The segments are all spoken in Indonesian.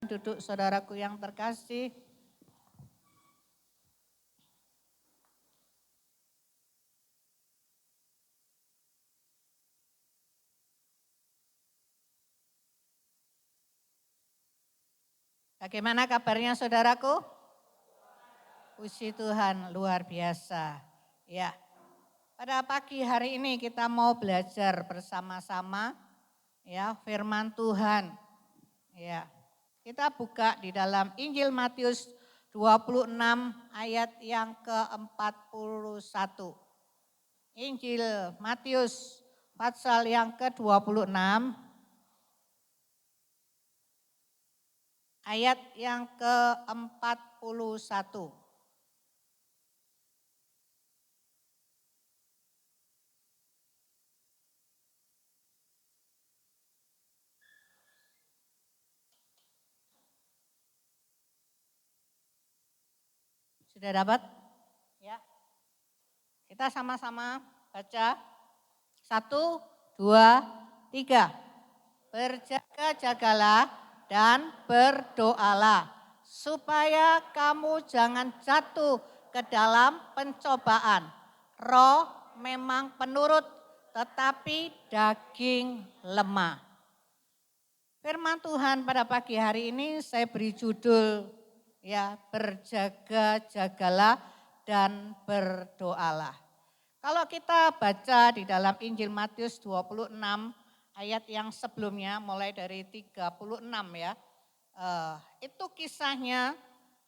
Duduk saudaraku yang terkasih. Bagaimana kabarnya saudaraku? Puji Tuhan, luar biasa. Ya, pada pagi hari ini kita mau belajar bersama-sama ya firman Tuhan. Ya, kita buka di dalam Injil Matius 26 ayat yang ke-41. Injil Matius pasal yang ke-26 ayat yang ke-41. Sudah dapat? Ya. Kita sama-sama baca. 1, 2, 3. Berjaga-jagalah dan berdoalah supaya kamu jangan jatuh ke dalam pencobaan. Roh memang penurut tetapi daging lemah. Firman Tuhan pada pagi hari ini saya beri judul ya berjaga-jagalah dan berdoalah. Kalau kita baca di dalam Injil Matius 26 ayat yang sebelumnya mulai dari 36 ya. Itu kisahnya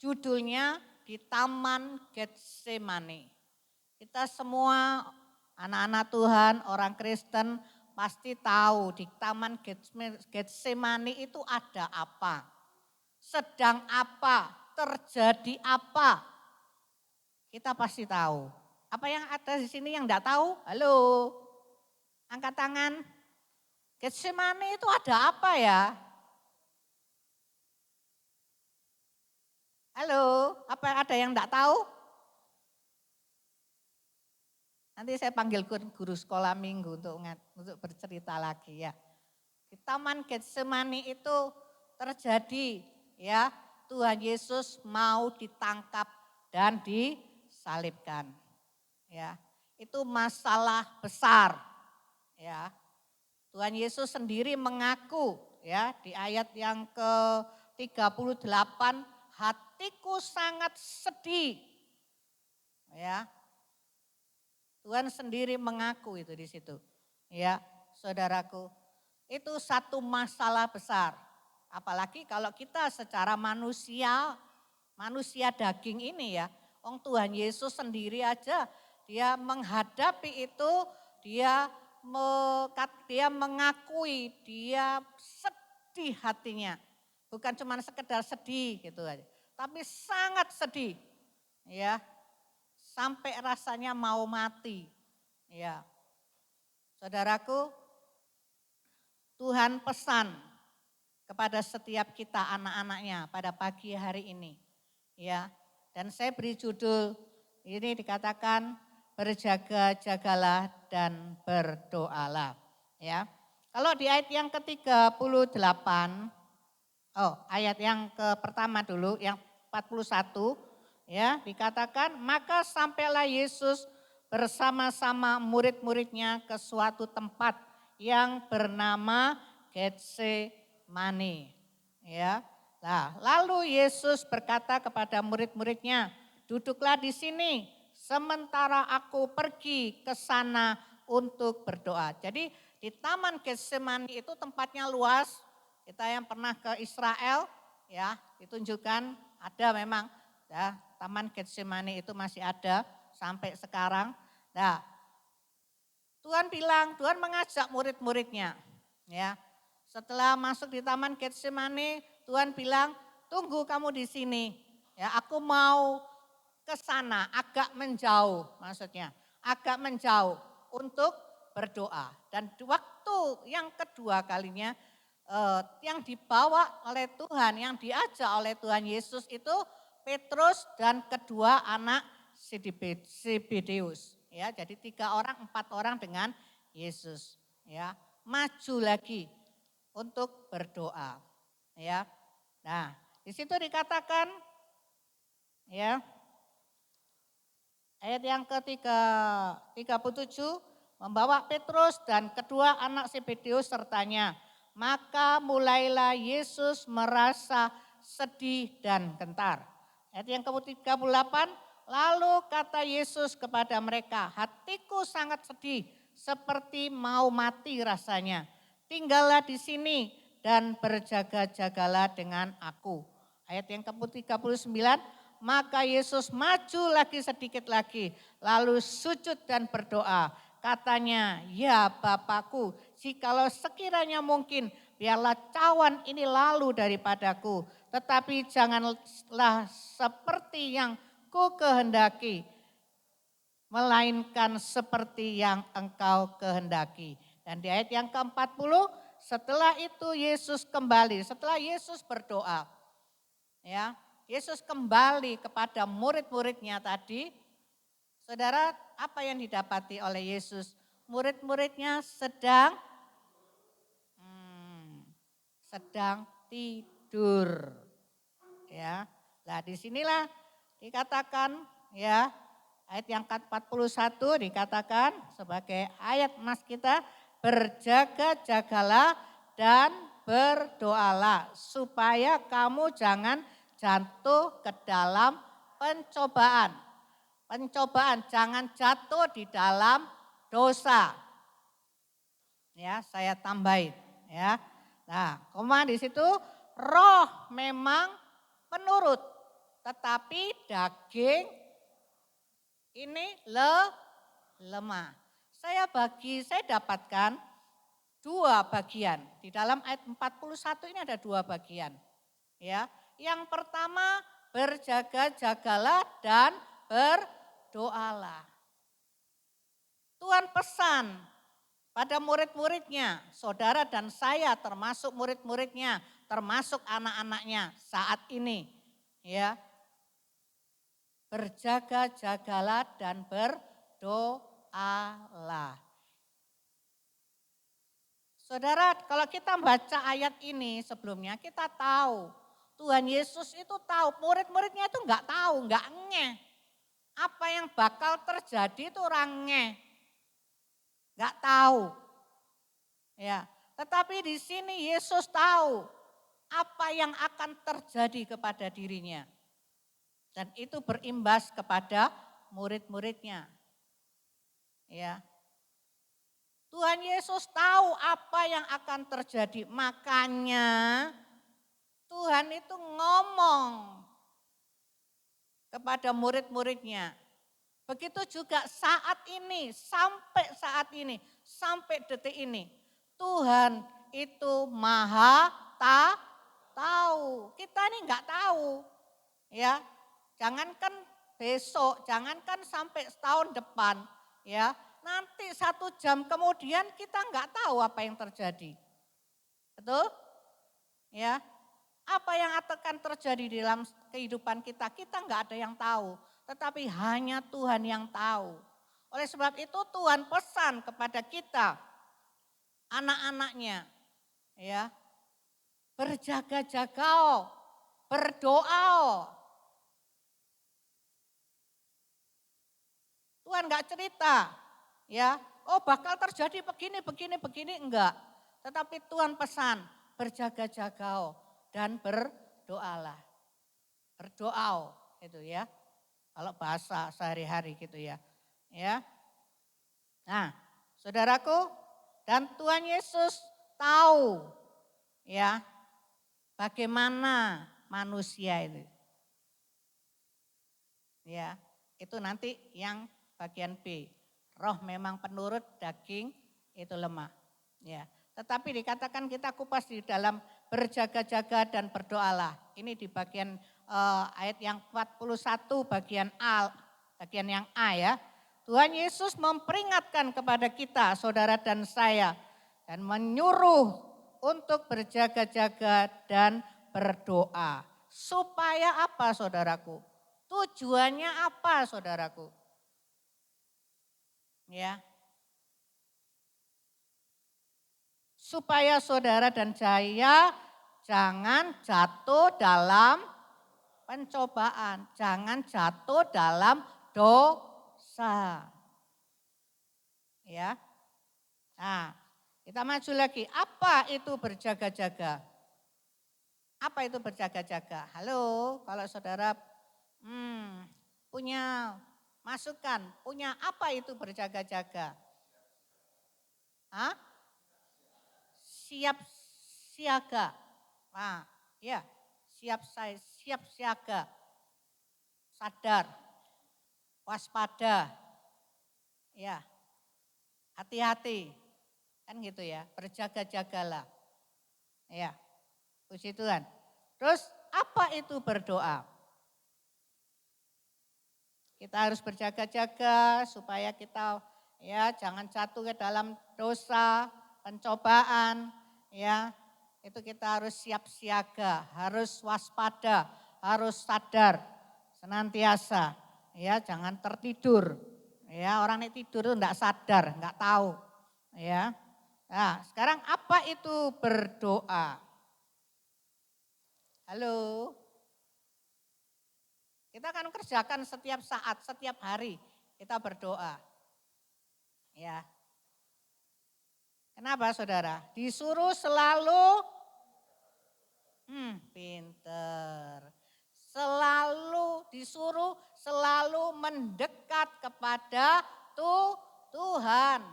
judulnya di Taman Getsemani. Kita semua anak-anak Tuhan, orang Kristen pasti tahu di Taman Getsemani itu ada apa. Sedang apa, terjadi apa. Kita pasti tahu. Apa yang ada di sini yang enggak tahu? Halo, angkat tangan. Getsemani itu ada apa ya? Halo, apa ada yang enggak tahu? Nanti saya panggil guru sekolah minggu untuk bercerita lagi ya. Di Taman Getsemani itu terjadi ya, Tuhan Yesus mau ditangkap dan disalibkan. Ya, itu masalah besar. Ya. Tuhan Yesus sendiri mengaku ya di ayat yang ke-38, hatiku sangat sedih. Ya. Tuhan sendiri mengaku itu di situ. Ya, saudaraku, itu satu masalah besar. Apalagi kalau kita secara manusia daging ini ya, Tuhan Yesus sendiri aja dia menghadapi itu, dia mengakui, dia sedih hatinya. Bukan cuma sekedar sedih gitu aja, tapi sangat sedih. Ya, sampai rasanya mau mati. Ya. Saudaraku, Tuhan pesan kepada setiap kita anak-anaknya pada pagi hari ini. Ya. Dan saya beri judul ini dikatakan berjaga-jagalah dan berdoalah. Ya. Kalau di ayat yang ke-38, ayat yang pertama dulu, yang 41, ya dikatakan, maka sampailah Yesus bersama-sama murid-muridnya ke suatu tempat yang bernama Getsemani. Ya, nah, lalu Yesus berkata kepada murid-muridnya, duduklah di sini sementara aku pergi ke sana untuk berdoa. Jadi di Taman Getsemani itu tempatnya luas. Kita yang pernah ke Israel ya ditunjukkan ada memang ya, Taman Getsemani itu masih ada sampai sekarang. Nah, Tuhan mengajak murid-muridnya ya. Setelah masuk di Taman Getsemani, Tuhan bilang, "Tunggu kamu di sini. Ya, aku mau ke sana agak menjauh maksudnya, agak menjauh untuk berdoa." Dan waktu yang kedua kalinya yang dibawa oleh Tuhan, yang diajak oleh Tuhan Yesus itu Petrus dan kedua anak Zebedeus. Ya, jadi 3 orang, 4 orang dengan Yesus. Ya, maju lagi untuk berdoa. Ya, Nah, di situ dikatakan ya, ayat yang ke-37, membawa Petrus dan kedua anak Zebedeus sertanya. Maka mulailah Yesus merasa sedih dan gentar. Ayat yang ke-38, lalu kata Yesus kepada mereka, hatiku sangat sedih seperti mau mati rasanya. Tinggallah di sini dan berjaga-jagalah dengan aku. Ayat yang ke-39, maka Yesus maju lagi sedikit lagi, lalu sujud dan berdoa. Katanya, ya Bapakku, jikalau sekiranya mungkin, biarlah cawan ini lalu daripadaku. Tetapi janganlah seperti yang ku kehendaki, melainkan seperti yang engkau kehendaki. Dan di ayat yang ke-40, setelah itu Yesus kembali, setelah Yesus berdoa, ya, Yesus kembali kepada murid-muridnya tadi. Saudara, apa yang didapati oleh Yesus? Murid-muridnya sedang tidur. Ya. Nah, disinilah dikatakan ya, ayat yang ke-41 dikatakan sebagai ayat emas kita, berjaga-jagalah dan berdoalah supaya kamu jangan jatuh ke dalam pencobaan. Pencobaan, jangan jatuh di dalam dosa. Ya, saya tambahin ya. Nah, koma di situ, roh memang penurut, tetapi daging ini lemah. Saya dapatkan dua bagian. Di dalam ayat 41 ini ada dua bagian. Ya, yang pertama, berjaga-jagalah dan berdoalah. Tuhan pesan pada murid-muridnya, saudara dan saya termasuk murid-muridnya, termasuk anak-anaknya saat ini. Ya, berjaga-jagalah dan berdoalah. Saudara, kalau kita baca ayat ini sebelumnya, kita tahu Tuhan Yesus itu tahu, murid-muridnya itu enggak tahu, enggak ngeh. Apa yang bakal terjadi itu orang ngeh. Enggak tahu. Ya, tetapi di sini Yesus tahu apa yang akan terjadi kepada dirinya. Dan itu berimbas kepada murid-muridnya. Ya. Tuhan Yesus tahu apa yang akan terjadi. Makanya Tuhan itu ngomong kepada murid-muridnya. Begitu juga saat ini, sampai detik ini. Tuhan itu maha tahu. Kita ini enggak tahu. Ya, jangankan besok, jangankan sampai setahun depan. Ya, nanti 1 jam kemudian kita enggak tahu apa yang terjadi. Betul? Ya, apa yang akan terjadi dalam kehidupan kita enggak ada yang tahu. Tetapi hanya Tuhan yang tahu. Oleh sebab itu Tuhan pesan kepada kita, anak-anaknya, ya, berjaga-jaga, berdoa. Tuhan enggak cerita, ya, oh bakal terjadi begini, enggak. Tetapi Tuhan pesan, berjaga-jaga dan berdoalah. Berdoa, itu ya. Kalau bahasa sehari-hari gitu ya. Ya. Nah, saudaraku, dan Tuhan Yesus tahu ya bagaimana manusia itu. Ya, itu nanti yang bagian B. Roh memang penurut, daging itu lemah. Ya, tetapi dikatakan kita kupas di dalam berjaga-jaga dan berdoalah. Ini di bagian ayat yang 41 bagian yang A ya. Tuhan Yesus memperingatkan kepada kita, saudara dan saya, dan menyuruh untuk berjaga-jaga dan berdoa. Supaya apa saudaraku? Tujuannya apa saudaraku? Ya. Supaya saudara dan saya jangan jatuh dalam pencobaan, jangan jatuh dalam dosa. Ya. Nah, kita maju lagi. Apa itu berjaga-jaga? Apa itu berjaga-jaga? Halo, kalau saudara punya masukan, punya apa itu berjaga-jaga? Hah? Siap siaga. Nah, ya, siap siaga. Sadar, waspada. Ya, hati-hati. Kan gitu ya, berjaga-jagalah. Ya, puji Tuhan. Terus apa itu berdoa? Kita harus berjaga-jaga supaya kita ya jangan jatuh ke dalam dosa, pencobaan, ya. Itu kita harus siap siaga, harus waspada, harus sadar senantiasa. Ya, jangan tertidur. Ya, orang ini tidur itu enggak sadar, enggak tahu. Ya. Nah, sekarang apa itu berdoa? Halo. Kita akan kerjakan setiap saat, setiap hari kita berdoa. Ya. Kenapa saudara? Disuruh selalu, pinter. Disuruh selalu mendekat kepada Tuhan.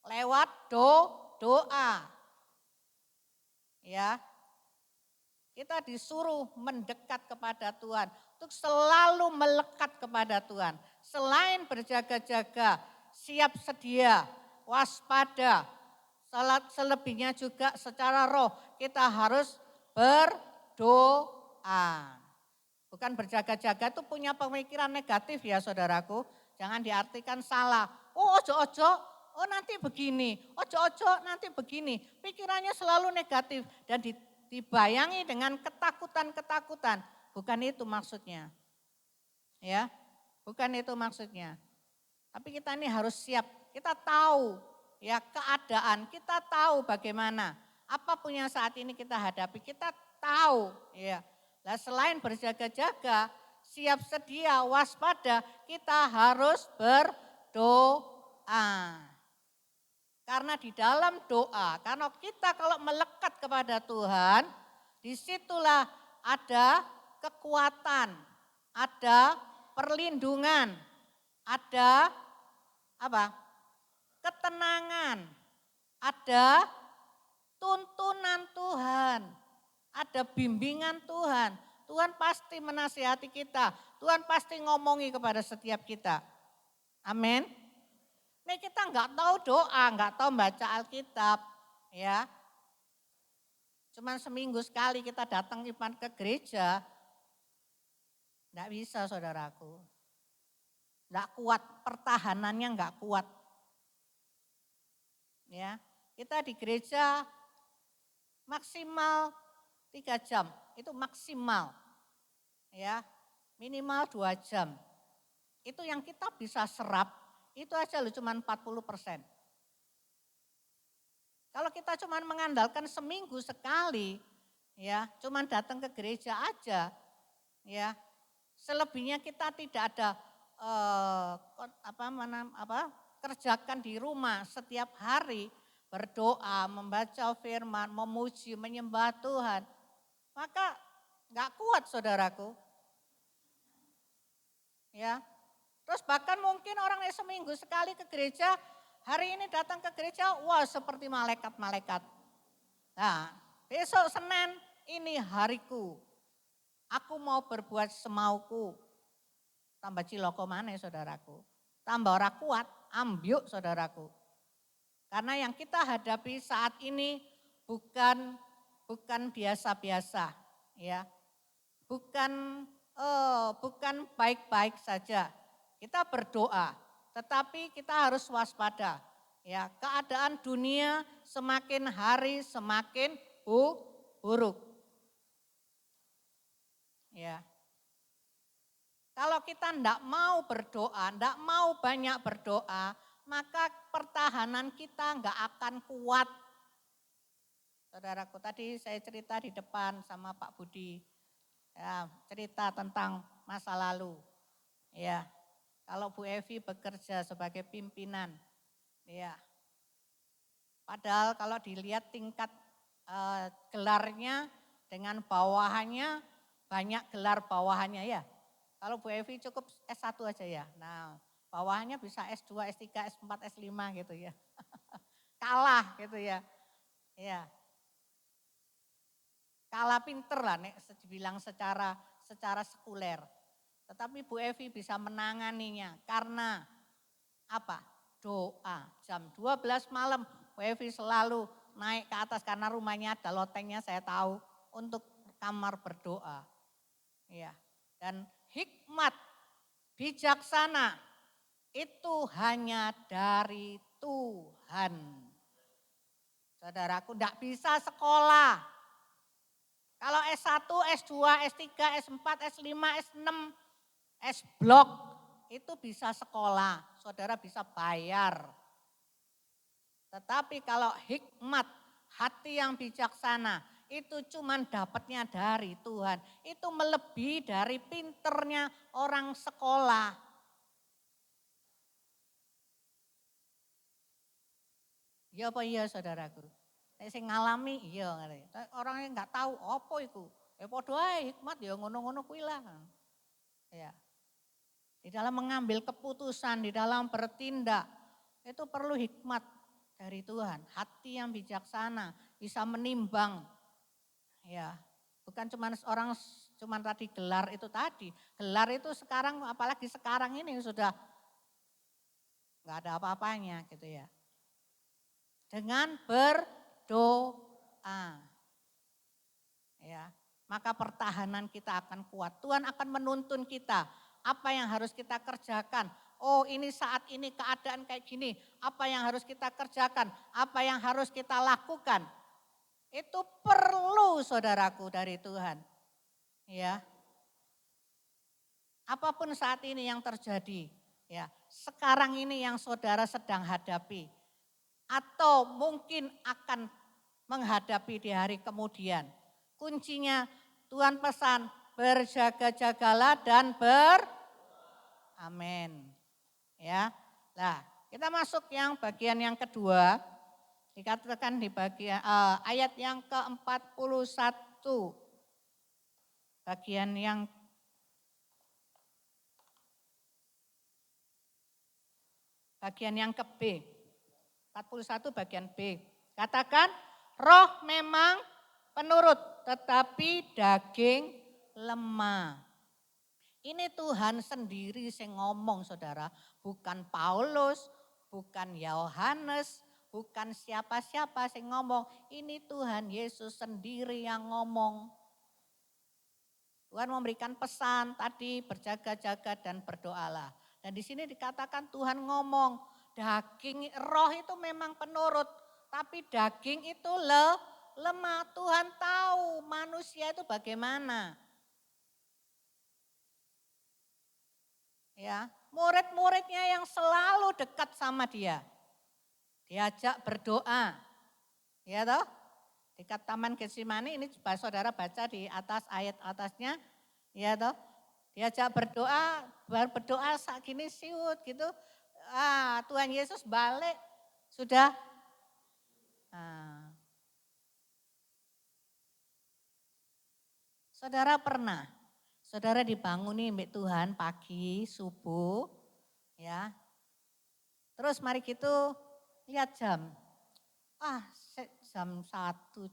Lewat doa. Ya. Kita disuruh mendekat kepada Tuhan, untuk selalu melekat kepada Tuhan. Selain berjaga-jaga, siap sedia, waspada, selebihnya juga secara roh kita harus berdoa. Bukan berjaga-jaga itu punya pemikiran negatif ya saudaraku, jangan diartikan salah. Oh ojo-ojo, oh nanti begini, ojo-ojo nanti begini. Pikirannya selalu negatif dan dibayangi dengan ketakutan-ketakutan. Bukan itu maksudnya. Ya, bukan itu maksudnya. Tapi kita ini harus siap. Kita tahu ya keadaan, kita tahu bagaimana. Apapun yang saat ini kita hadapi, kita tahu ya. Nah, selain berjaga-jaga, siap sedia, waspada, kita harus berdoa. Karena di dalam doa, karena kita kalau melekat kepada Tuhan, disitulah ada kekuatan, ada perlindungan, ada apa? Ketenangan, ada tuntunan Tuhan, ada bimbingan Tuhan. Tuhan pasti menasihati kita, Tuhan pasti ngomongi kepada setiap kita. Amin. Ini kita nggak tahu doa, nggak tahu baca Alkitab, ya. Cuman seminggu sekali kita datang iman ke gereja, nggak bisa saudaraku. Nggak kuat, pertahanannya nggak kuat. Ya, kita di gereja maksimal 3 jam, itu maksimal. Ya, minimal 2 jam. Itu yang kita bisa serap, itu aja loh cuma 40%. Kalau kita cuma mengandalkan seminggu sekali, ya, cuma datang ke gereja aja, ya, selebihnya kita tidak ada kerjakan di rumah setiap hari, berdoa, membaca firman, memuji, menyembah Tuhan, maka nggak kuat saudaraku, ya. Terus bahkan mungkin orang yang seminggu sekali ke gereja, hari ini datang ke gereja, wah seperti malaikat-malaikat. Nah, besok Senin ini hariku. Aku mau berbuat semauku. Tambah ciloko mana saudaraku. Tambah orang kuat, ambyuk saudaraku. Karena yang kita hadapi saat ini bukan biasa-biasa, ya. Bukan baik-baik saja. Kita berdoa, tetapi kita harus waspada. Ya, keadaan dunia semakin hari semakin buruk. Ya. Kalau kita tidak mau berdoa, tidak mau banyak berdoa, maka pertahanan kita nggak akan kuat. Saudaraku, tadi saya cerita di depan sama Pak Budi, ya, cerita tentang masa lalu. Ya, kalau Bu Evi bekerja sebagai pimpinan, ya, padahal kalau dilihat tingkat gelarnya dengan bawahannya, banyak gelar bawahannya ya. Kalau Bu Evi cukup S1 aja ya. Nah, bawahannya bisa S2, S3, S4, S5 gitu ya. Kalah gitu ya. Ya, kalah pinter lah nek bilang secara sekuler. Tetapi Bu Evi bisa menanganinya karena apa? Doa. Jam 12 malam Bu Evi selalu naik ke atas karena rumahnya ada lotengnya saya tahu untuk kamar berdoa. Ya. Dan hikmat, bijaksana itu hanya dari Tuhan. Saudaraku tidak bisa sekolah. Kalau S1, S2, S3, S4, S5, S6, S-Blok itu bisa sekolah, saudara bisa bayar. Tetapi kalau hikmat, hati yang bijaksana, itu cuman dapatnya dari Tuhan. Itu melebihi dari pinternya orang sekolah. Ya apa iya saudaraku? Saya ngalami iya. Orang yang nggak tahu apa itu. Ya padha ae hikmat ya ngono-ngono kuwi lah. Ya. Di dalam mengambil keputusan, di dalam bertindak, itu perlu hikmat dari Tuhan. Hati yang bijaksana, bisa menimbang. Ya, bukan cuma orang cuma tadi gelar itu tadi. Gelar itu sekarang apalagi sekarang ini sudah nggak ada apa-apanya gitu ya. Dengan berdoa. Ya, maka pertahanan kita akan kuat. Tuhan akan menuntun kita apa yang harus kita kerjakan. Oh ini saat ini keadaan kayak gini, apa yang harus kita kerjakan, apa yang harus kita lakukan. Itu perlu saudaraku dari Tuhan. Ya. Apapun saat ini yang terjadi, ya. Sekarang ini yang saudara sedang hadapi atau mungkin akan menghadapi di hari kemudian. Kuncinya Tuhan pesan berjaga-jagalah dan amin. Ya. Nah, kita masuk yang bagian yang kedua. Dikatakan di bagian ayat yang ke-41. Bagian yang ke B. 41 bagian B. Katakan roh memang penurut tetapi daging lemah. Ini Tuhan sendiri yang ngomong saudara. Bukan Paulus, bukan Yohanes, bukan siapa-siapa yang ngomong. Ini Tuhan Yesus sendiri yang ngomong. Tuhan memberikan pesan tadi berjaga-jaga dan berdoalah. Dan di sini dikatakan Tuhan ngomong, daging roh itu memang penurut, tapi daging itu lemah. Tuhan tahu manusia itu bagaimana. Ya, murid-muridnya yang selalu dekat sama dia. Diajak berdoa. Ya toh? Dekat Taman Getsemani ini saudara baca di atas ayat atasnya. Ya toh? Diajak berdoa saat gini siut gitu. Tuhan Yesus balik sudah. Saudara pernah, saudara dibanguni mbak Tuhan pagi, subuh, ya. Terus mari kita lihat jam. Jam 1,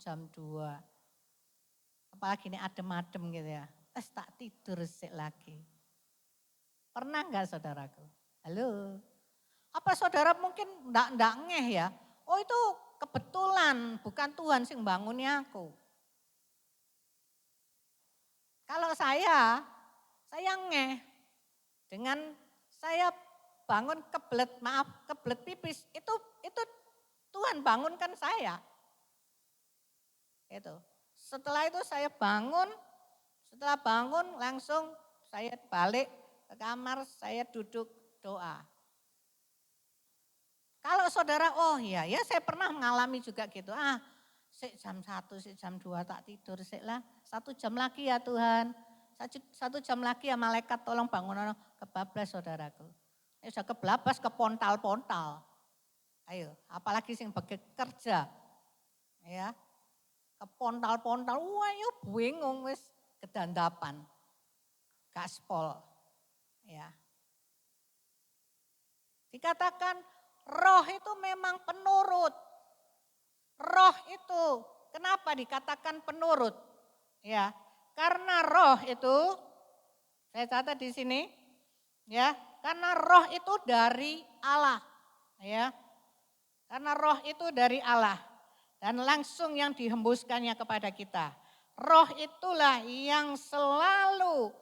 jam 2. Apalagi ini adem-adem gitu ya. Tak tidur sik lagi. Pernah enggak saudaraku? Halo. Apa saudara mungkin enggak ngeh ya? Oh itu kebetulan bukan Tuhan sing banguni aku. Kalau saya ngeh dengan saya bangun kebelet pipis itu Tuhan bangunkan saya. Itu. Setelah itu saya bangun, setelah bangun langsung saya balik ke kamar, saya duduk doa. Kalau saudara, oh iya ya saya pernah mengalami juga gitu. Sik jam 1, sik jam 2 tak tidur sik lah. 1 jam lagi ya Tuhan. 1 jam lagi ya malaikat tolong bangun. Kebablas saudaraku. Sudah kebelabas, kepontal-pontal. Ayo, apalagi sing bekerja. Ya, kepontal-pontal. Wah, yo bingung wis kedandapan. Gaspol. Ya. Dikatakan roh itu memang penurut. Roh itu kenapa dikatakan penurut? Ya, karena roh itu saya catat di sini ya, karena roh itu dari Allah. Ya. Karena roh itu dari Allah dan langsung yang dihembuskannya kepada kita. Roh itulah yang selalu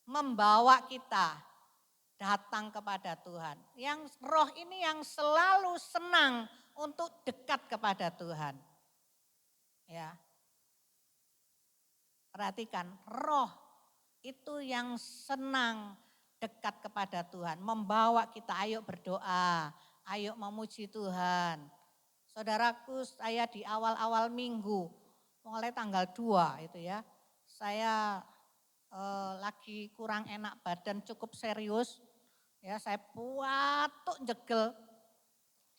membawa kita datang kepada Tuhan. Yang roh ini yang selalu senang untuk dekat kepada Tuhan. Ya. Perhatikan, roh itu yang senang dekat kepada Tuhan, membawa kita ayo berdoa, ayo memuji Tuhan. Saudaraku, saya di awal-awal minggu, mulai tanggal 2 itu ya, saya lagi kurang enak badan cukup serius. Ya, saya puatuk jegel,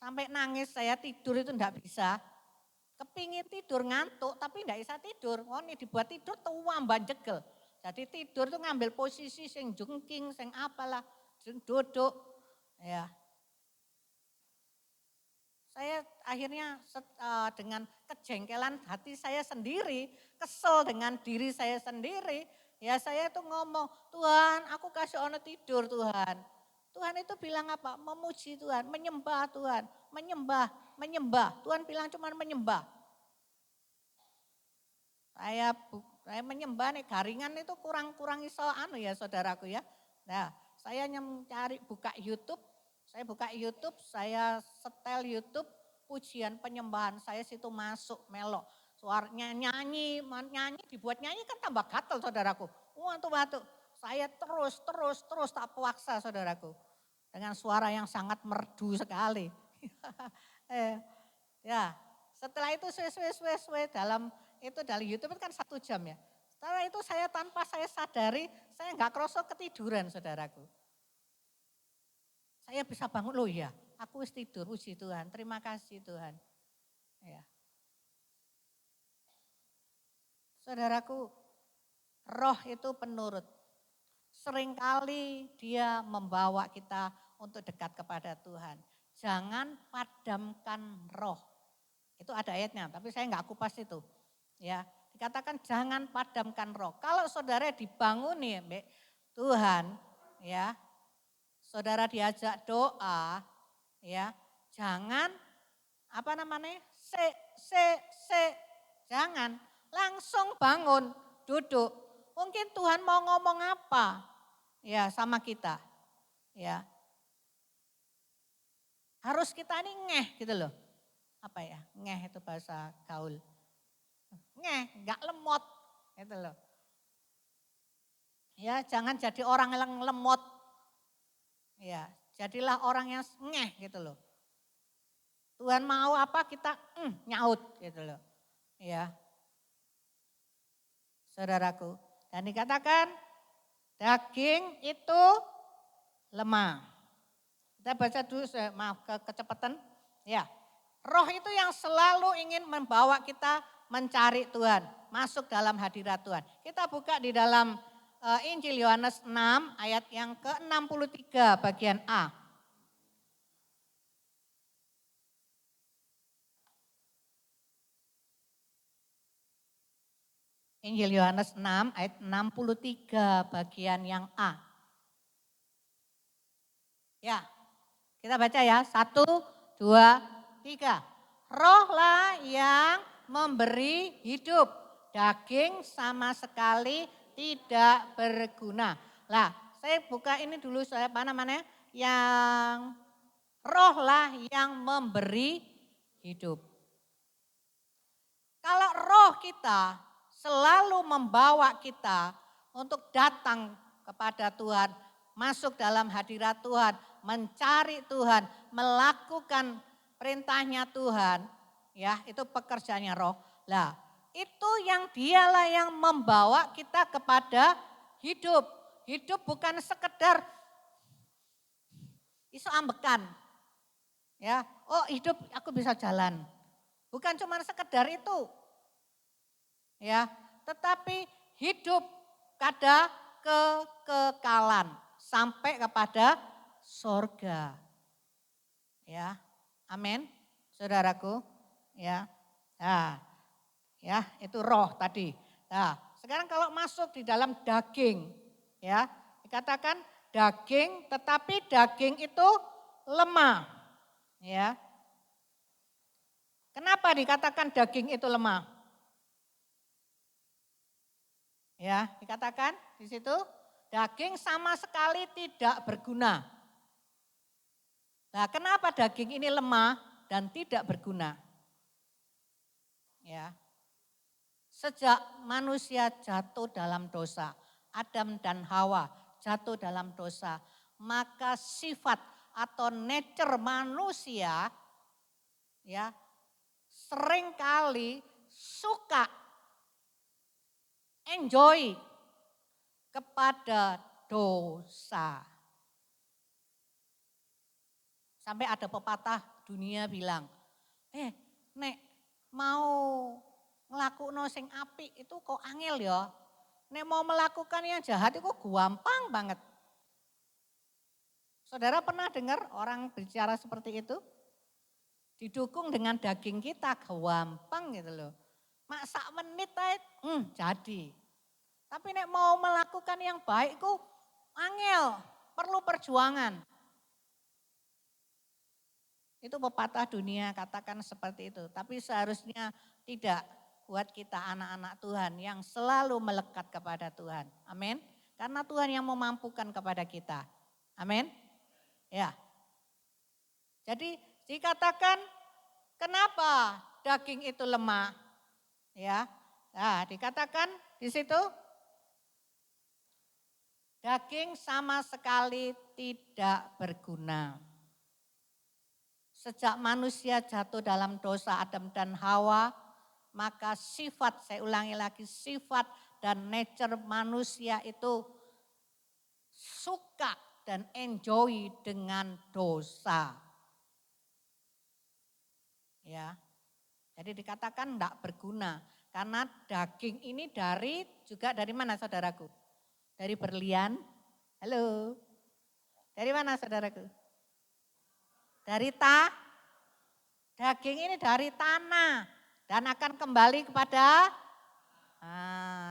sampai nangis saya tidur itu enggak bisa. Kepingin tidur ngantuk tapi enggak bisa tidur. Oh ini dibuat tidur tuambah jegel. Jadi tidur itu ngambil posisi sing jungking, sing apalah, sing duduk. Ya. Saya akhirnya dengan kejengkelan hati saya sendiri, kesel dengan diri saya sendiri. Ya saya itu ngomong, Tuhan aku kasih ono tidur Tuhan. Tuhan itu bilang apa? Memuji Tuhan, menyembah Tuhan, menyembah, menyembah. Tuhan bilang cuma menyembah. Saya menyembah nih garingan itu kurang iso anu ya saudaraku ya. Nah saya mencari buka YouTube, saya setel YouTube pujian penyembahan saya situ masuk melok. Suaranya nyanyi dibuat nyanyi kan tambah gatel saudaraku. Waktu saya terus tak puaksa saudaraku. Dengan suara yang sangat merdu sekali. Ya, setelah itu dalam dari YouTube itu kan 1 jam ya. Setelah itu saya tanpa saya sadari, saya nggak kerasa ketiduran saudaraku. Saya bisa bangun, loh ya, aku wis tidur, puji Tuhan, terima kasih Tuhan. Ya. Saudaraku, roh itu penurut. Seringkali dia membawa kita untuk dekat kepada Tuhan. Jangan padamkan roh. Itu ada ayatnya, tapi saya nggak kupas itu. Ya, dikatakan jangan padamkan roh. Kalau saudara dibanguni, Tuhan, ya, saudara diajak doa, ya, jangan jangan langsung bangun, duduk. Mungkin Tuhan mau ngomong apa, ya, sama kita, ya. Harus kita ini ngeh gitu loh. Apa ya? Ngeh itu bahasa gaul. Ngeh, enggak lemot gitu loh. Ya, jangan jadi orang yang lemot. Ya, jadilah orang yang ngeh gitu loh. Tuhan mau apa kita nyaut gitu loh. Ya. Saudaraku, dan dikatakan daging itu lemah. Kita baca dulu, maaf kecepatan. Ya, roh itu yang selalu ingin membawa kita mencari Tuhan, masuk dalam hadirat Tuhan. Kita buka di dalam Injil Yohanes 6 ayat yang ke-63 bagian A. Injil Yohanes 6 ayat 63 bagian yang A. Ya, kita baca ya, 1, 2, 3. Rohlah yang memberi hidup, daging sama sekali tidak berguna. Lah, saya buka ini dulu, saya apa namanya, yang rohlah yang memberi hidup. Kalau roh kita selalu membawa kita untuk datang kepada Tuhan, masuk dalam hadirat Tuhan, mencari Tuhan, melakukan perintahnya Tuhan, Ya, itu pekerjaannya roh. Lah, itu yang dialah yang membawa kita kepada hidup. Hidup bukan sekedar iso ambekan. Ya, oh hidup aku bisa jalan. Bukan cuma sekedar itu. Ya, tetapi hidup kada kekekalan sampai kepada sorga. Ya, amin, saudaraku. Ya, nah, ya itu roh tadi. Nah, sekarang kalau masuk di dalam daging, ya dikatakan daging, tetapi daging itu lemah. Ya, kenapa dikatakan daging itu lemah? Ya, dikatakan di situ daging sama sekali tidak berguna. Nah, kenapa daging ini lemah dan tidak berguna? Ya. Sejak manusia jatuh dalam dosa, Adam dan Hawa jatuh dalam dosa, maka sifat atau nature manusia ya seringkali suka enjoy kepada dosa. Sampai ada pepatah dunia bilang, nek mau nglakukno sing apik itu kok angel ya. Nek mau melakukan yang jahat itu gampang banget. Saudara pernah dengar orang bicara seperti itu? Didukung dengan daging kita gampang gitu loh. Mak sak menit jadi. Tapi nek mau melakukan yang baik itu angel, perlu perjuangan. Itu pepatah dunia katakan seperti itu. Tapi seharusnya tidak buat kita anak-anak Tuhan yang selalu melekat kepada Tuhan. Amin. Karena Tuhan yang memampukan kepada kita. Amin. Ya. Jadi dikatakan kenapa daging itu lemah? Ya. Nah, dikatakan di situ daging sama sekali tidak berguna. Sejak manusia jatuh dalam dosa Adam dan Hawa, maka sifat, saya ulangi lagi, sifat dan nature manusia itu suka dan enjoy dengan dosa. Ya. Jadi dikatakan tidak berguna karena daging ini juga dari mana saudaraku? Dari berlian. Halo. Dari mana saudaraku? Dari daging ini dari tanah dan akan kembali kepada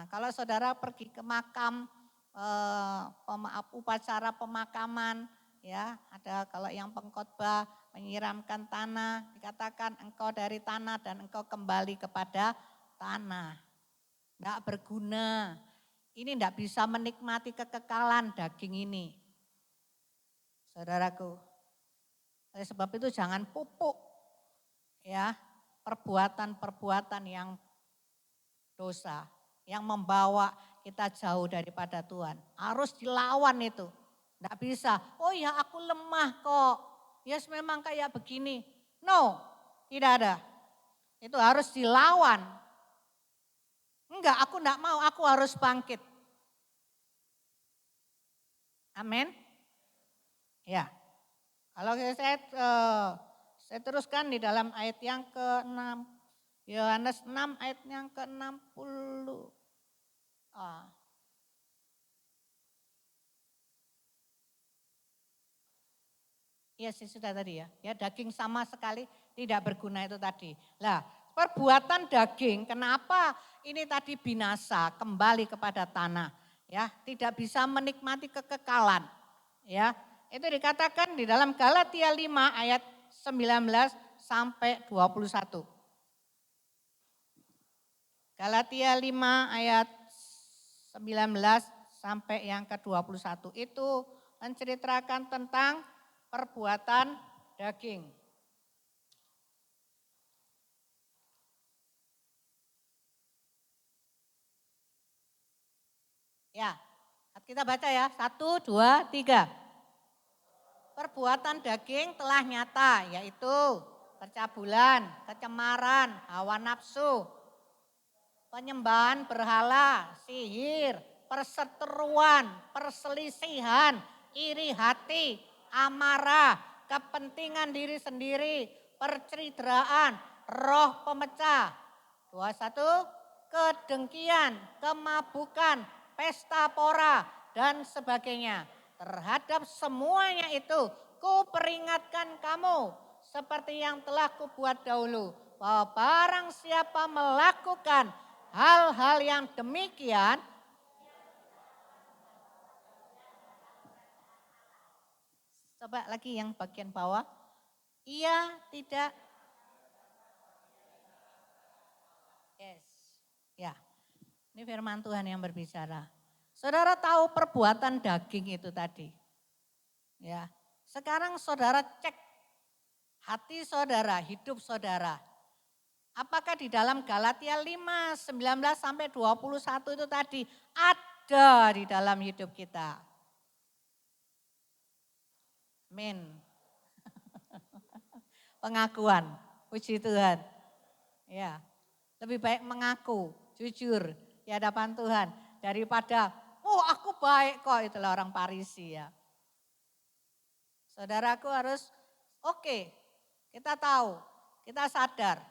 kalau saudara pergi ke makam upacara pemakaman ya, ada kalau yang pengkhotbah menyiramkan tanah, dikatakan engkau dari tanah dan engkau kembali kepada tanah. Tidak berguna. Ini tidak bisa menikmati kekekalan daging ini. Saudaraku. Oleh sebab itu jangan pupuk ya perbuatan-perbuatan yang dosa. Yang membawa kita jauh daripada Tuhan. Harus dilawan itu. Tidak bisa, oh ya aku lemah kok. Yes memang kayak begini. No, tidak ada. Itu harus dilawan. Enggak, aku enggak mau, aku harus bangkit. Amin. Ya. Kalau saya teruskan di dalam ayat yang ke-6. Yohanes 6 ayat yang ke-60. Iya sih sudah tadi ya. Ya daging sama sekali tidak berguna itu tadi. Lah perbuatan daging kenapa ini tadi binasa kembali kepada tanah. Ya tidak bisa menikmati kekekalan. Ya itu dikatakan di dalam Galatia 5 ayat 19 sampai 21. Galatia 5 ayat 19 sampai yang ke-21 itu menceritakan tentang perbuatan daging. Ya, kita baca ya. 1, 2, 3. Perbuatan daging telah nyata, yaitu percabulan, kecemaran, hawa nafsu, penyembahan berhala, sihir, perseteruan, perselisihan, iri hati, amarah, kepentingan diri sendiri, perceridraan, roh pemecah. 21, kedengkian, kemabukan, pesta pora, dan sebagainya. Terhadap semuanya itu, kuperingatkan kamu seperti yang telah kubuat dahulu, bahwa barang siapa melakukan hal-hal yang demikian, coba lagi yang bagian bawah, ia tidak, yes, ya, ini firman Tuhan yang berbicara. Saudara tahu perbuatan daging itu tadi, ya. Sekarang saudara cek hati saudara, hidup saudara. Apakah di dalam Galatia 5, 19 sampai 21 itu tadi ada di dalam hidup kita? Amin. Pengakuan, puji Tuhan. Ya, lebih baik mengaku, jujur di hadapan Tuhan daripada, oh aku baik kok, itulah orang Parisi ya. Saudaraku harus, oke, kita tahu, kita sadar,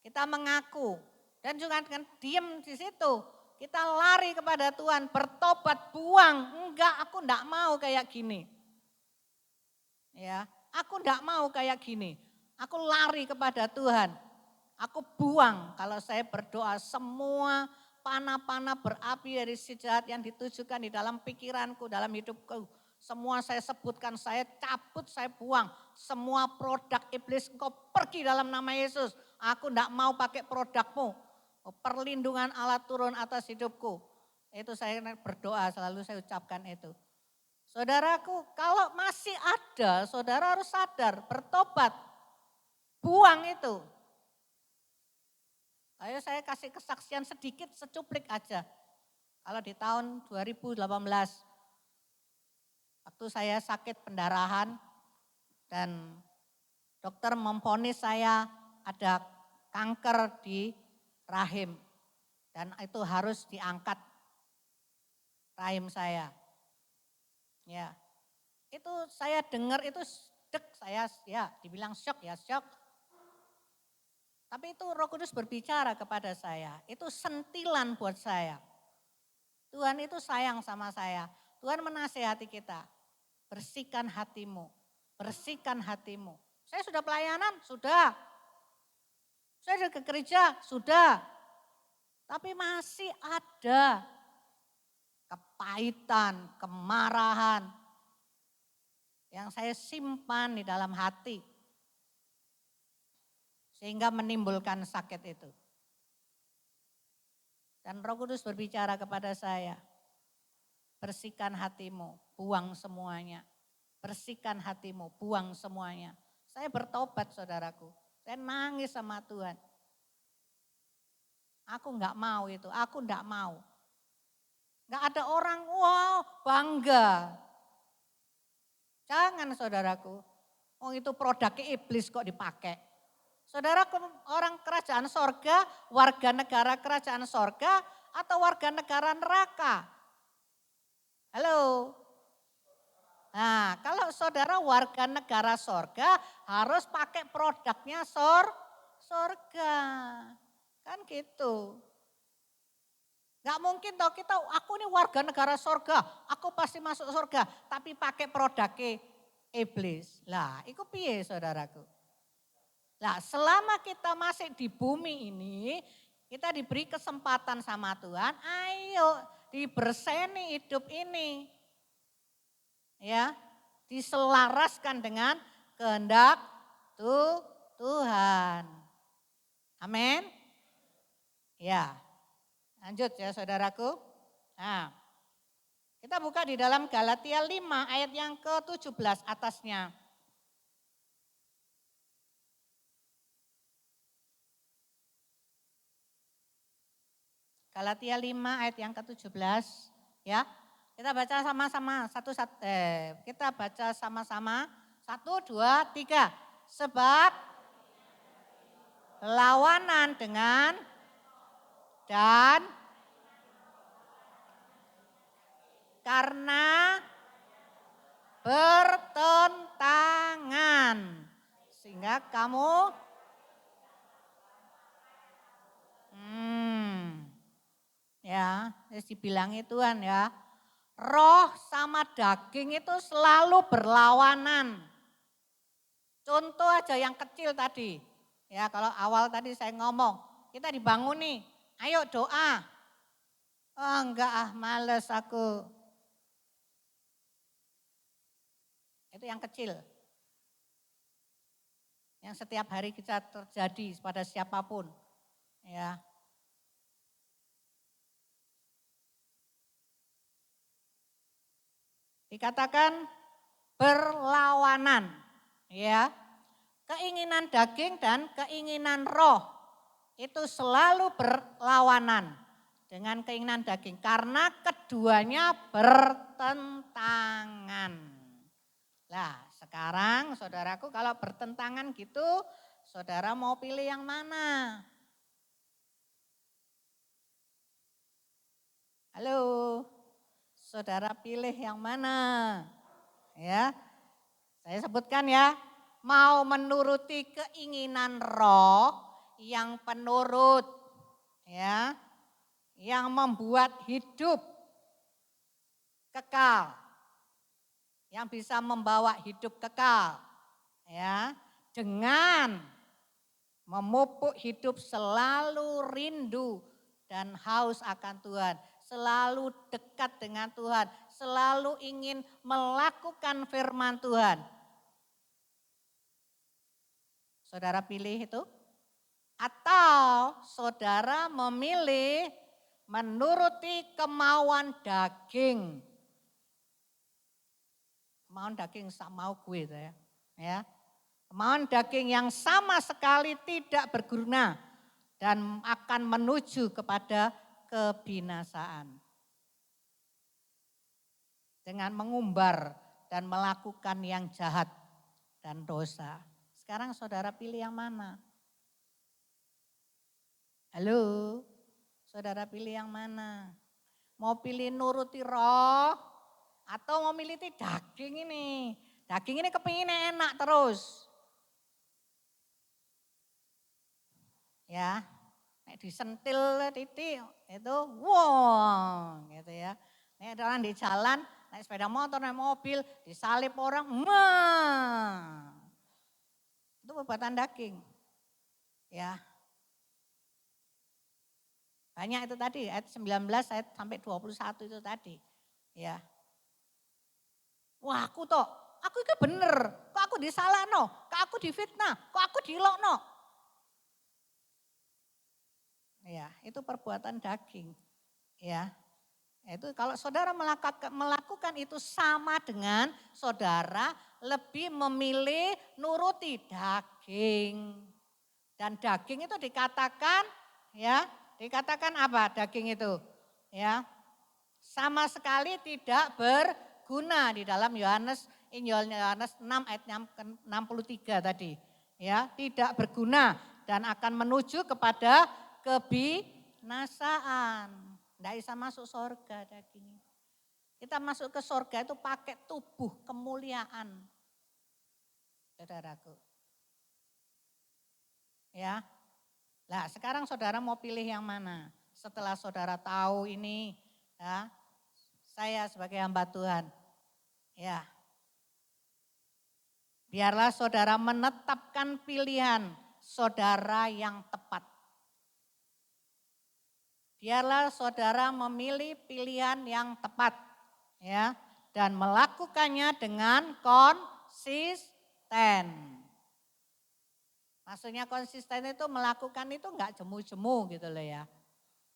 kita mengaku, dan juga dengan diem di situ, kita lari kepada Tuhan, bertobat, buang, enggak, aku enggak mau kayak gini. Ya, aku enggak mau kayak gini. Aku lari kepada Tuhan. Aku buang kalau saya berdoa semua panah-panah berapi dari si jahat yang ditujukan di dalam pikiranku, dalam hidupku. Semua saya sebutkan, saya cabut, saya buang. Semua produk iblis engkau pergi dalam nama Yesus. Aku enggak mau pakai produkmu. Perlindungan Allah turun atas hidupku. Itu saya berdoa, selalu saya ucapkan itu. Saudaraku, kalau masih ada, saudara harus sadar, bertobat. Buang itu. Ayo saya kasih kesaksian sedikit, secuplik aja. Kalau di tahun 2018, waktu saya sakit pendarahan dan dokter memvonis saya ada kanker di rahim. Dan itu harus diangkat rahim saya. Ya, itu saya dengar itu saya ya dibilang shock ya, shock. Tapi itu Roh Kudus berbicara kepada saya, itu sentilan buat saya. Tuhan itu sayang sama saya, Tuhan menasehati kita, bersihkan hatimu, bersihkan hatimu. Saya sudah pelayanan, sudah. Saya sudah ke gereja, sudah. Tapi masih ada kepahitan, kemarahan yang saya simpan di dalam hati. Sehingga menimbulkan sakit itu. Dan Roh Kudus berbicara kepada saya, bersihkan hatimu, buang semuanya. Bersihkan hatimu, buang semuanya. Saya bertobat saudaraku, saya nangis sama Tuhan. Aku enggak mau itu, aku enggak mau. Enggak ada orang, wow bangga. Jangan saudaraku, oh itu produknya iblis kok dipakai. Saudara orang kerajaan sorga, warga negara kerajaan sorga atau warga negara neraka? Halo? Nah kalau saudara warga negara sorga harus pakai produknya sorga. Kan gitu. Gak mungkin toh kita, aku ini warga negara sorga, aku pasti masuk sorga. Tapi pakai produknya iblis. Lah itu piye saudaraku? Nah selama kita masih di bumi ini, kita diberi kesempatan sama Tuhan, ayo diberseni hidup ini. Ya, diselaraskan dengan kehendak Tuhan. Amin. Ya, lanjut ya saudaraku. Nah, kita buka di dalam Galatia 5 ayat yang ke-17 atasnya. Galatia 5 ayat yang ke-17 ya. Kita baca sama-sama kita baca sama-sama 1, 2, 3. Sebab berlawanan dengan dan karena bertentangan. Sehingga kamu ya, dibilangin Tuhan ya. Roh sama daging itu selalu berlawanan. Contoh aja yang kecil tadi. Ya, kalau awal tadi saya ngomong, kita dibangun nih, ayo doa. Oh enggak males aku. Itu yang kecil. Yang setiap hari kita terjadi pada siapapun. Ya. Dikatakan berlawanan, ya. Keinginan daging dan keinginan roh itu selalu berlawanan dengan keinginan daging karena keduanya bertentangan. Nah, sekarang saudaraku kalau bertentangan gitu, saudara mau pilih yang mana? Halo, saudara pilih yang mana? Ya, saya sebutkan ya, mau menuruti keinginan roh yang penurut, ya, yang membuat hidup kekal, yang bisa membawa hidup kekal, ya, dengan memupuk hidup selalu rindu dan haus akan Tuhan, selalu dekat dengan Tuhan, selalu ingin melakukan firman Tuhan. Saudara pilih itu? Atau saudara memilih menuruti kemauan daging. Kemauan daging mau gue ya. Kemauan daging yang sama sekali tidak berguna dan akan menuju kepada kebinasaan. Dengan mengumbar dan melakukan yang jahat dan dosa. Sekarang saudara pilih yang mana? Halo, saudara pilih yang mana? Mau pilih nuruti roh atau mau milih daging ini? Daging ini kepinginnya enak terus. Ya, nek disentil titik itu wow gitu ya. Nek orang di jalan, naik sepeda motor, naik mobil, disalip orang, itu perbuatan daging. Ya. Banyak itu tadi, ayat 19 ayat sampai 21 itu tadi. Ya. Wah aku itu bener, kok aku disalahno, kok aku difitnah, kok aku dilokno. Ya, itu perbuatan daging. Ya. Itu kalau saudara melakukan itu sama dengan saudara lebih memilih nuruti daging. Dan daging itu dikatakan ya, dikatakan apa daging itu? Ya. Sama sekali tidak berguna di dalam Injil Yohanes 6 ayat 63 tadi. Ya, tidak berguna dan akan menuju kepada kebinasaan. Tidak bisa masuk surga daging. Kita masuk ke surga itu pakai tubuh kemuliaan. Saudaraku. Ya. Nah, sekarang saudara mau pilih yang mana? Setelah saudara tahu ini, ya, saya sebagai hamba Tuhan, ya, biarlah saudara menetapkan pilihan saudara yang tepat. Biarlah saudara memilih pilihan yang tepat, ya, dan melakukannya dengan konsisten. Maksudnya konsisten itu melakukan itu enggak jemu-jemu gitu loh ya.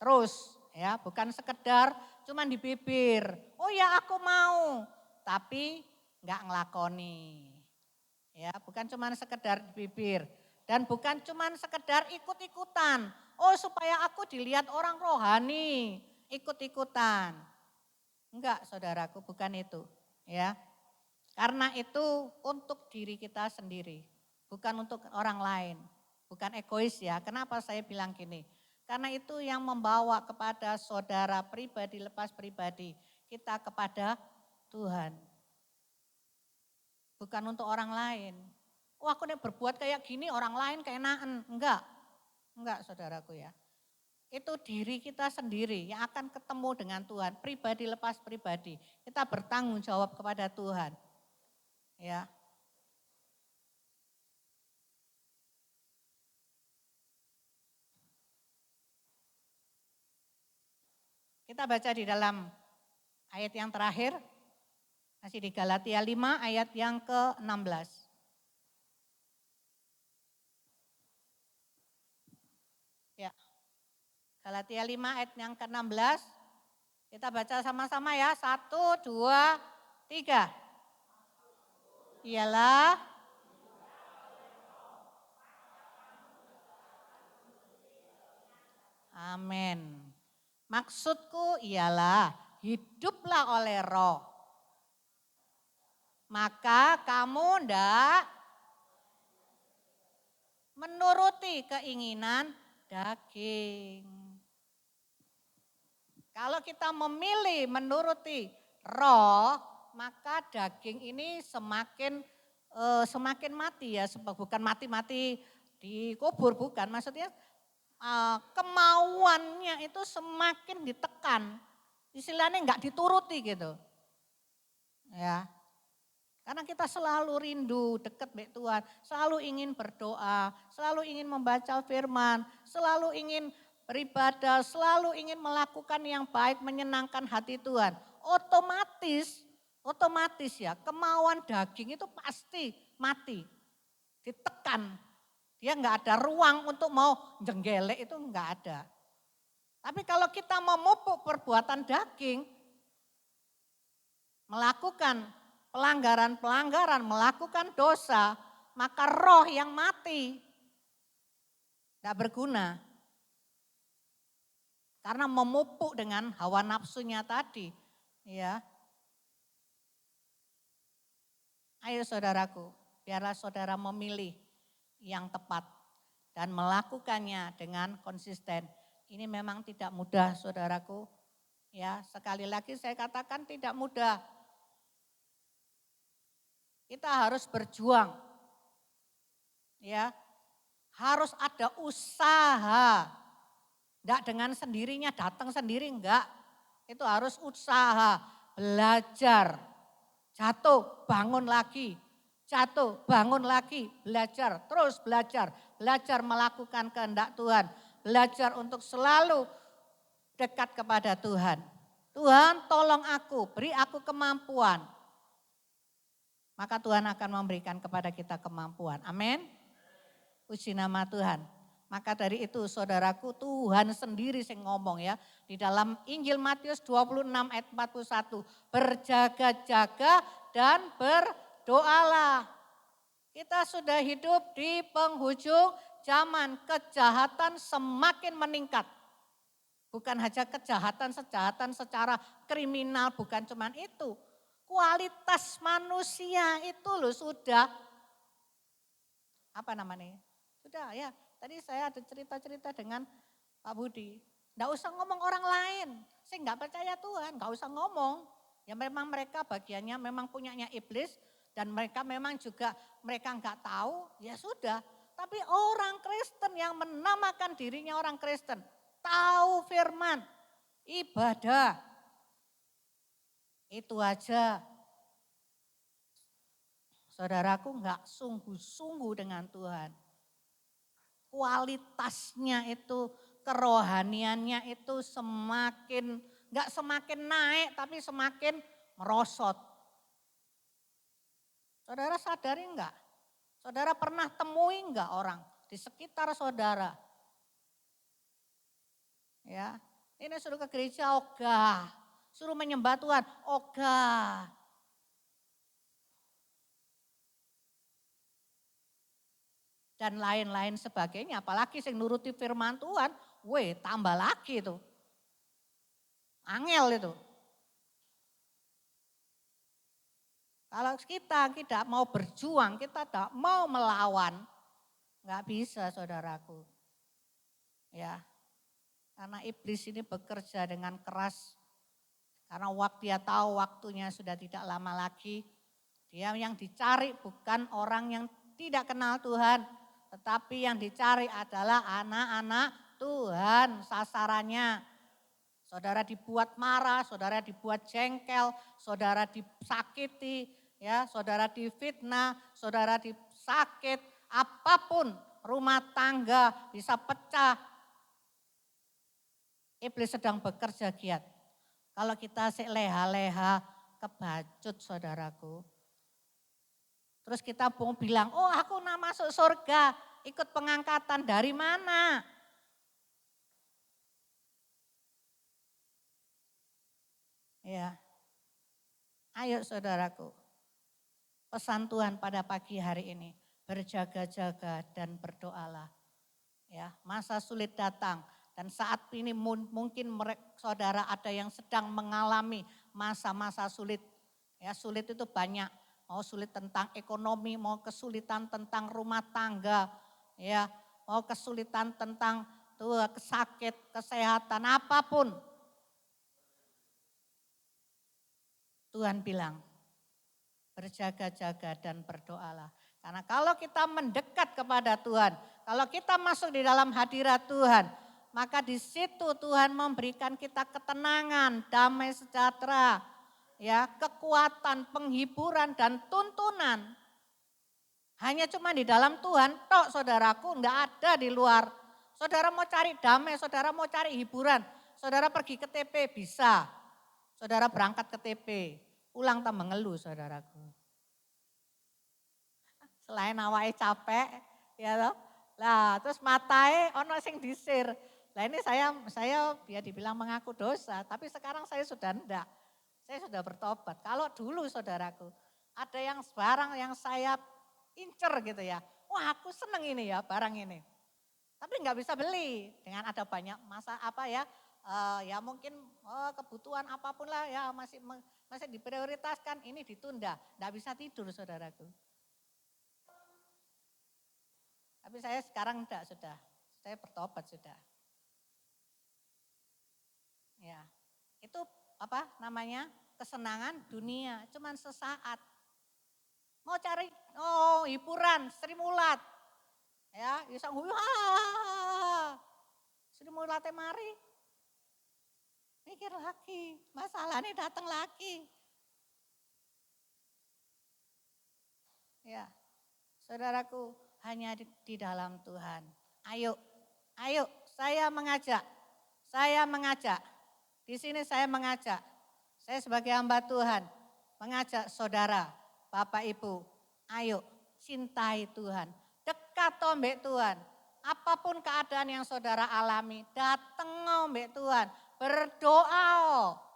Terus ya, bukan sekedar cuman di bibir. Oh ya aku mau, tapi enggak ngelakoni. Ya, bukan cuman sekedar di bibir dan bukan cuman sekedar ikut-ikutan. Oh supaya aku dilihat orang rohani, ikut-ikutan. Enggak saudaraku, bukan itu. Ya, karena itu untuk diri kita sendiri. Bukan untuk orang lain, bukan egois ya. Kenapa saya bilang gini? Karena itu yang membawa kepada saudara pribadi lepas pribadi, kita kepada Tuhan. Bukan untuk orang lain. Oh aku nih berbuat kayak gini orang lain keenaan. Enggak saudaraku ya. Itu diri kita sendiri yang akan ketemu dengan Tuhan. Pribadi lepas pribadi. Kita bertanggung jawab kepada Tuhan. Ya. Kita baca di dalam ayat yang terakhir. Masih di Galatia 5 ayat yang ke-16. Ya. Galatia 5 ayat yang ke-16. Kita baca sama-sama ya. 1, 2, 3. Ialah amin. Maksudku ialah hiduplah oleh roh. Maka kamu ndak menuruti keinginan daging. Kalau kita memilih menuruti roh, maka daging ini semakin mati ya, bukan mati-mati dikubur, bukan. Maksudnya kemauannya itu semakin ditekan. Istilahnya enggak dituruti gitu. Ya. Karena kita selalu rindu dekat dengan Tuhan, selalu ingin berdoa, selalu ingin membaca firman, selalu ingin beribadah, selalu ingin melakukan yang baik menyenangkan hati Tuhan. Otomatis ya kemauan daging itu pasti mati, ditekan. Dia enggak ada ruang untuk mau jenggelek itu enggak ada. Tapi kalau kita memupuk perbuatan daging, melakukan pelanggaran-pelanggaran, melakukan dosa, maka roh yang mati tidak berguna. Karena memupuk dengan hawa nafsunya tadi. Ya. Ayo saudaraku, biarlah saudara memilih yang tepat dan melakukannya dengan konsisten. Ini memang tidak mudah saudaraku. Ya, sekali lagi saya katakan tidak mudah. Kita harus berjuang. Ya. Harus ada usaha. Enggak dengan sendirinya datang sendiri enggak. Itu harus usaha, belajar. Jatuh, bangun lagi. Jatuh, bangun lagi, belajar, terus belajar. Belajar melakukan kehendak Tuhan. Belajar untuk selalu dekat kepada Tuhan. Tuhan tolong aku, beri aku kemampuan. Maka Tuhan akan memberikan kepada kita kemampuan. Amin. Puji nama Tuhan. Maka dari itu saudaraku Tuhan sendiri yang ngomong ya. Di dalam Injil Matius 26 ayat 41. Berjaga-jaga dan berdoalah. Kita sudah hidup di penghujung zaman, kejahatan semakin meningkat. Bukan hanya kejahatan secara kriminal, bukan cuman itu. Kualitas manusia itu loh sudah, apa namanya, sudah ya. Tadi saya ada cerita-cerita dengan Pak Budi. Nggak usah ngomong orang lain, saya nggak percaya Tuhan, nggak usah ngomong. Ya memang mereka bagiannya memang punyanya iblis dan mereka memang juga mereka nggak tahu, ya sudah. Tapi orang Kristen yang menamakan dirinya orang Kristen, tahu firman, ibadah, itu aja. Saudaraku enggak sungguh-sungguh dengan Tuhan. Kualitasnya itu, kerohaniannya itu enggak semakin naik tapi semakin merosot. Saudara sadari enggak? Saudara pernah temui enggak orang di sekitar saudara? Ya, ini suruh ke gereja ogah, suruh menyembah Tuhan ogah. Dan lain-lain sebagainya. Apalagi yang nuruti firman Tuhan, tambah lagi itu. Angel itu. Kalau kita tidak mau berjuang, kita tidak mau melawan, Enggak bisa saudaraku. Ya, karena iblis ini bekerja dengan keras. Karena dia tahu waktunya sudah tidak lama lagi. Dia yang dicari bukan orang yang tidak kenal Tuhan. Tetapi yang dicari adalah anak-anak Tuhan sasarannya. Saudara dibuat marah, saudara dibuat jengkel, saudara disakiti, ya, saudara difitnah, saudara disakit, apapun rumah tangga bisa pecah. Iblis sedang bekerja giat. Kalau kita leha-leha kebacut saudaraku. Terus kita mau bilang, oh aku masuk surga, ikut pengangkatan dari mana? Ya, ayo saudaraku, pesan Tuhan pada pagi hari ini, berjaga-jaga dan berdoalah. Ya, masa sulit datang dan saat ini mungkin saudara ada yang sedang mengalami masa-masa sulit. Ya, sulit itu banyak, mau sulit tentang ekonomi, mau kesulitan tentang rumah tangga, ya, mau kesulitan tentang sakit, kesehatan, apapun. Tuhan bilang, berjaga-jaga dan berdoalah. Karena kalau kita mendekat kepada Tuhan, kalau kita masuk di dalam hadirat Tuhan, maka di situ Tuhan memberikan kita ketenangan, damai sejahtera, ya, kekuatan, penghiburan dan tuntunan. Hanya cuma di dalam Tuhan, tok saudaraku, enggak ada di luar. Saudara mau cari damai, saudara mau cari hiburan, saudara pergi ke TP bisa. Saudara berangkat ke TP, pulang tambah ngeluh saudaraku. Selain awake capek, ya toh. Lah, terus matae ono sing disir. Lah ini saya ya dibilang mengaku dosa, tapi sekarang saya sudah enggak. Saya sudah bertobat. Kalau dulu saudaraku, ada yang barang yang saya incer gitu ya. Wah, aku seneng ini ya barang ini. Tapi enggak bisa beli dengan ada banyak masa apa ya, ya mungkin kebutuhan apapun lah ya masih diprioritaskan, ini ditunda. Enggak bisa tidur saudaraku. Tapi saya sekarang enggak sudah, saya bertobat sudah. Ya, itu apa namanya kesenangan dunia, cuman sesaat. Mau cari hiburan, Sri Mulat, ya, bisa Sri Mulat mari, mikir lagi, masalahnya datang lagi. Ya, saudaraku, hanya di dalam Tuhan. Ayo, saya mengajak. Di sini saya mengajak. Saya sebagai hamba Tuhan, mengajak saudara, Bapak Ibu, ayo cintai Tuhan. Dekat mbek Tuhan. Apapun keadaan yang saudara alami, datang mbek Tuhan. Berdoa.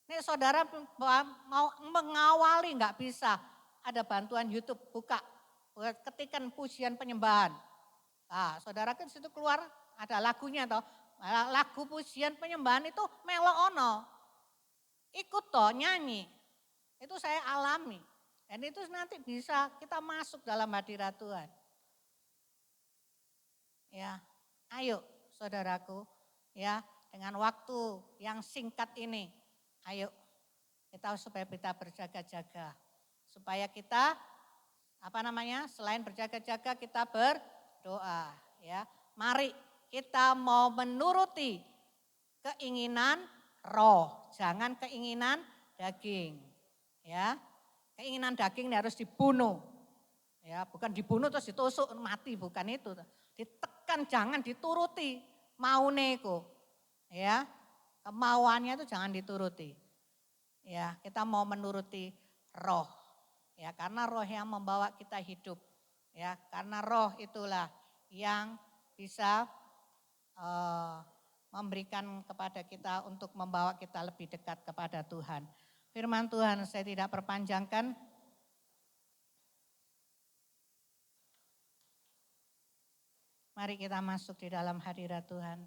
Nih saudara mau mengawali nggak bisa. Ada bantuan YouTube, buka. Ketikan pujian penyembahan. Nah, saudara kan situ keluar ada lagunya toh. Lagu pujian penyembahan itu melo ono. Ikut toh nyanyi. Itu saya alami. Dan itu nanti bisa kita masuk dalam hadirat Tuhan. Ya, ayo saudaraku, ya dengan waktu yang singkat ini, ayo kita supaya kita berjaga-jaga. Supaya kita selain berjaga-jaga kita berdoa, ya. Mari kita mau menuruti keinginan roh, jangan keinginan daging, ya. Keinginan daging harus dibunuh. Ya, bukan dibunuh terus ditusuk mati, bukan itu. Ditekan, jangan dituruti maune iku. Ya. Kemauannya itu jangan dituruti. Ya, kita mau menuruti roh. Ya, karena roh yang membawa kita hidup. Ya, karena roh itulah yang bisa memberikan kepada kita untuk membawa kita lebih dekat kepada Tuhan. Firman Tuhan saya tidak perpanjangkan. Mari kita masuk di dalam hadirat Tuhan.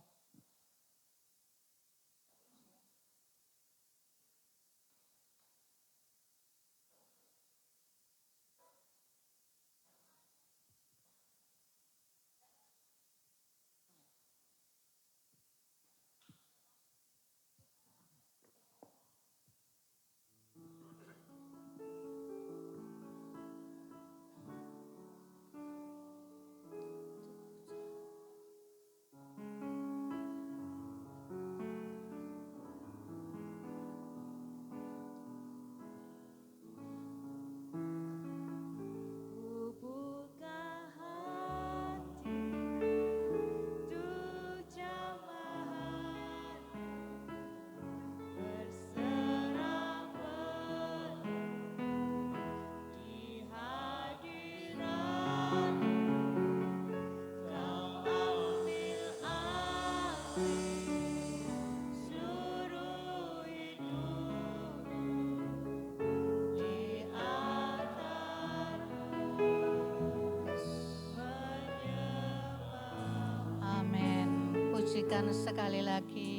pujikan sekali lagi.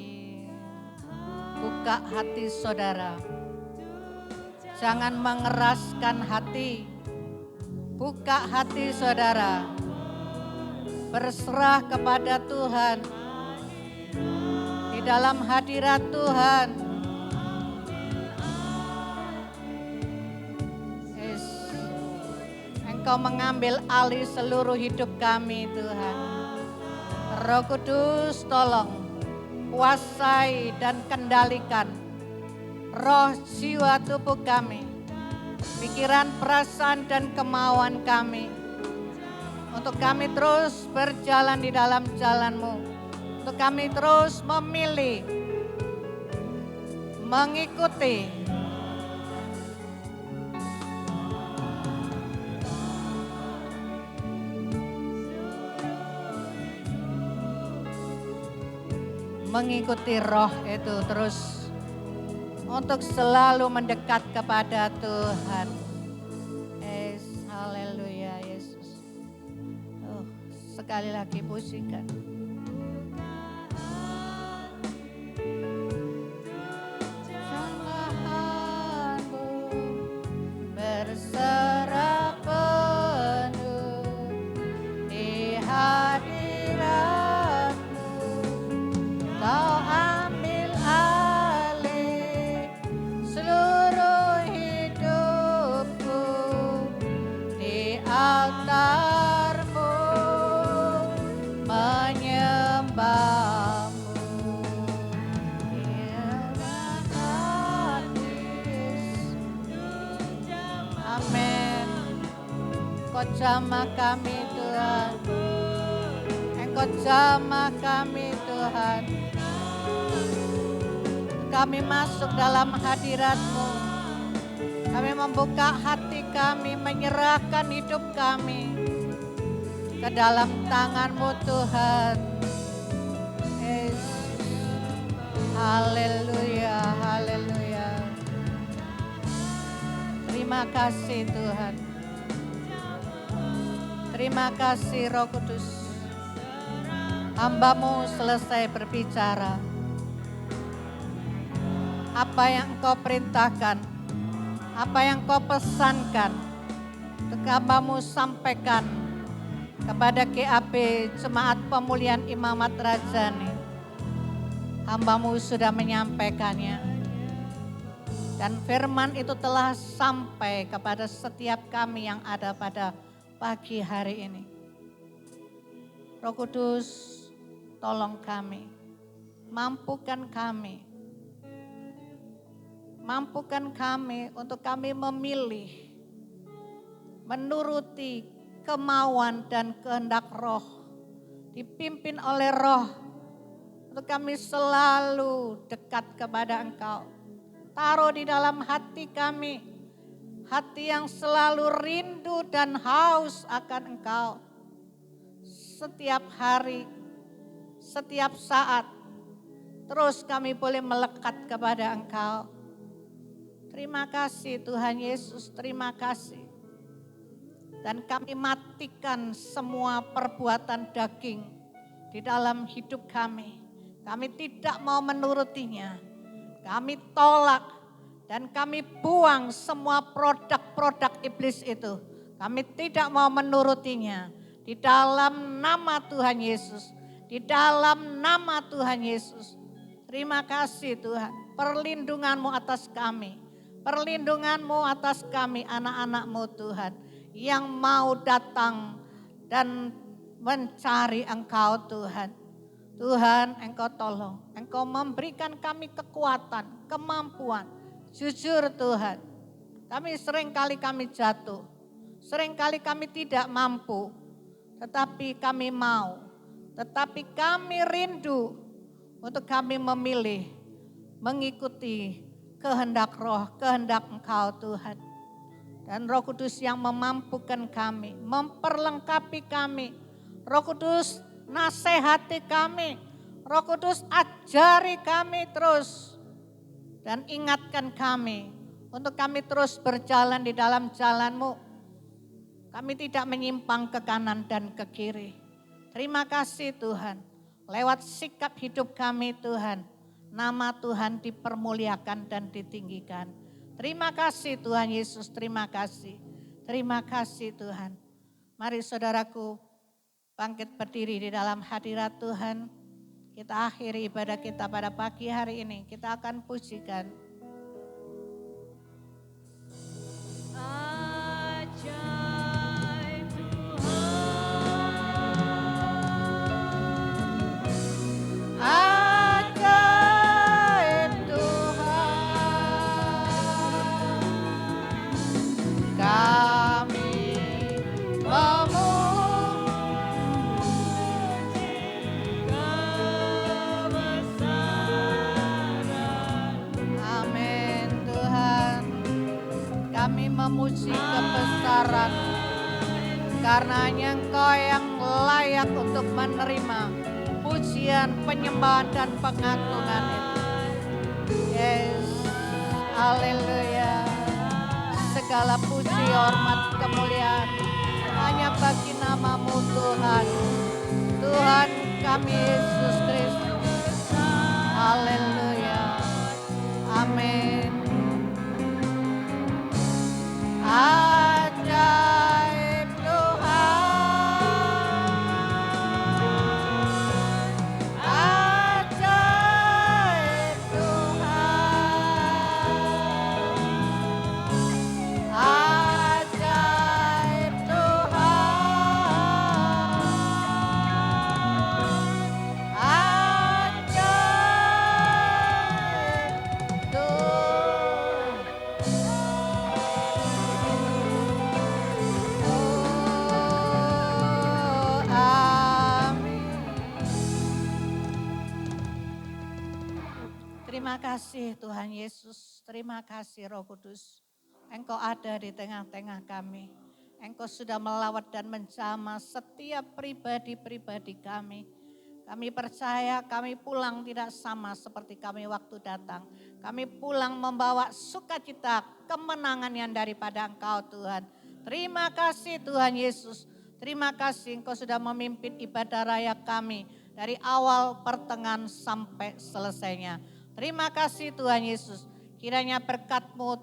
Buka hati saudara. Jangan mengeraskan hati. Buka hati saudara. Berserah kepada Tuhan. Di dalam hadirat Tuhan. Yes. Engkau mengambil alih seluruh hidup kami Tuhan. Roh Kudus tolong kuasai dan kendalikan roh, jiwa, tubuh kami, pikiran, perasaan, dan kemauan kami. Untuk kami terus berjalan di dalam jalan-Mu. Untuk kami terus memilih, mengikuti roh itu terus untuk selalu mendekat kepada Tuhan. Yes, haleluya Yesus. Sekali lagi pujikan. Janganmu berserah penuh di hadirat-Mu. Kau ambil alih seluruh hidupku di altar-Mu, menyembah-Mu. Amin. Engkau jamah kami Tuhan. Engkau jamah kami Tuhan. Kami masuk dalam hadirat-Mu. Kami membuka hati kami, menyerahkan hidup kami ke dalam tangan-Mu Tuhan. Yesus. Haleluya, haleluya. Terima kasih Tuhan. Terima kasih Roh Kudus. Hamba-Mu selesai berbicara. Apa yang Engkau perintahkan, apa yang Engkau pesankan, untuk hamba-Mu sampaikan kepada GAP Jemaat Pemulihan Imamat Rajani. Hamba-Mu sudah menyampaikannya. Dan firman itu telah sampai kepada setiap kami yang ada pada pagi hari ini. Roh Kudus, tolong kami, mampukan kami. Mampukan kami untuk kami memilih, menuruti kemauan dan kehendak Roh, dipimpin oleh Roh, untuk kami selalu dekat kepada Engkau. Taruh di dalam hati kami, hati yang selalu rindu dan haus akan Engkau. Setiap hari, setiap saat, terus kami boleh melekat kepada Engkau. Terima kasih Tuhan Yesus, terima kasih. Dan kami matikan semua perbuatan daging di dalam hidup kami. Kami tidak mau menurutinya. Kami tolak dan kami buang semua produk-produk iblis itu. Kami tidak mau menurutinya. Di dalam nama Tuhan Yesus. Di dalam nama Tuhan Yesus. Terima kasih Tuhan. Perlindungan-Mu atas kami. Perlindungan-Mu atas kami anak-anak-Mu Tuhan. Yang mau datang dan mencari Engkau Tuhan. Tuhan Engkau tolong. Engkau memberikan kami kekuatan, kemampuan. Jujur Tuhan. Kami seringkali kami jatuh. Seringkali kami tidak mampu. Tetapi kami mau. Tetapi kami rindu untuk kami memilih. Mengikuti kehendak Roh, kehendak Engkau Tuhan. Dan Roh Kudus yang memampukan kami, memperlengkapi kami. Roh Kudus nasihati kami. Roh Kudus ajari kami terus. Dan ingatkan kami untuk kami terus berjalan di dalam jalan-Mu. Kami tidak menyimpang ke kanan dan ke kiri. Terima kasih Tuhan Lewat sikap hidup kami Tuhan, nama Tuhan dipermuliakan dan ditinggikan. Terima kasih Tuhan Yesus, terima kasih. Terima kasih Tuhan. Mari saudaraku bangkit berdiri di dalam hadirat Tuhan. Kita akhiri ibadah kita pada pagi hari ini. Kita akan pujikan. Ajaib Tuhan, kami memuji kebesaran. Amin Tuhan, kami memuji kebesaran, karena hanya Engkau yang layak untuk menerima pujian, penyembahan dan pengagungan itu. Yes, haleluya. Segala puji, hormat, kemuliaan hanya bagi nama-Mu Tuhan. Tuhan kami Yesus Kristus. Haleluya. Amin. Ajaib Tuhan, ajaib Tuhan, ajaib Tuhan, ajaib Tuhan. Amin. Terima kasih Tuhan Yesus, terima kasih Roh Kudus. Engkau ada di tengah-tengah kami. Engkau sudah melawat dan menjamah setiap pribadi-pribadi kami. Kami percaya kami pulang tidak sama seperti kami waktu datang. Kami pulang membawa sukacita, kemenangan yang daripada Engkau Tuhan. Terima kasih Tuhan Yesus. Terima kasih Engkau sudah memimpin ibadah raya kami dari awal, pertengahan sampai selesainya. Terima kasih Tuhan Yesus. Kiranya berkat-Mu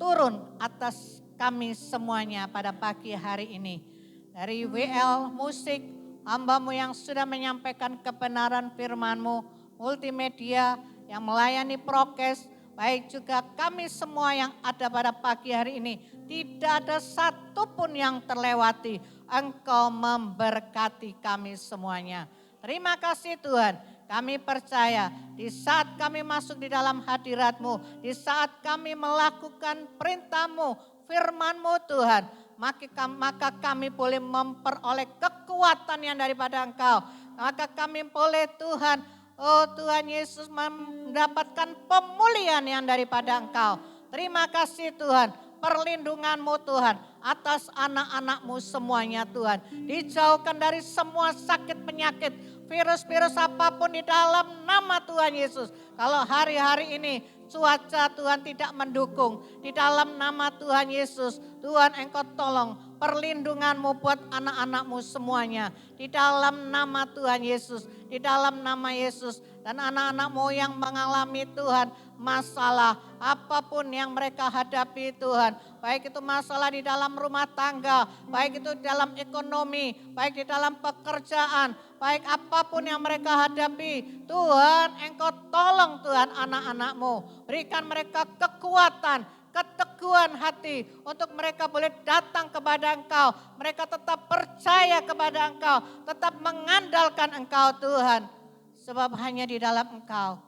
turun atas kami semuanya pada pagi hari ini. Dari WL Musik, hamba-Mu yang sudah menyampaikan kebenaran firman-Mu, multimedia yang melayani prokes, baik juga kami semua yang ada pada pagi hari ini. Tidak ada satupun yang terlewati. Engkau memberkati kami semuanya. Terima kasih Tuhan. Kami percaya di saat kami masuk di dalam hadirat-Mu, di saat kami melakukan perintah-Mu, firman-Mu Tuhan, maka kami boleh memperoleh kekuatan yang daripada Engkau. Maka kami boleh Tuhan, oh Tuhan Yesus, mendapatkan pemulihan yang daripada Engkau. Terima kasih Tuhan, perlindungan-Mu Tuhan atas anak-anak-Mu semuanya Tuhan. Dijauhkan dari semua sakit penyakit, virus-virus apapun di dalam nama Tuhan Yesus. Kalau hari-hari ini cuaca Tuhan tidak mendukung, di dalam nama Tuhan Yesus, Tuhan Engkau tolong perlindungan-Mu buat anak-anak-Mu semuanya. Di dalam nama Tuhan Yesus, di dalam nama Yesus. Dan anak-anak-Mu yang mengalami Tuhan masalah apapun yang mereka hadapi Tuhan. Baik itu masalah di dalam rumah tangga, baik itu dalam ekonomi, baik di dalam pekerjaan, baik apapun yang mereka hadapi. Tuhan Engkau tolong Tuhan anak-anak-Mu. Berikan mereka kekuatan, keteguhan hati untuk mereka boleh datang kepada Engkau. Mereka tetap percaya kepada Engkau, tetap mengandalkan Engkau Tuhan. Sebab hanya di dalam Engkau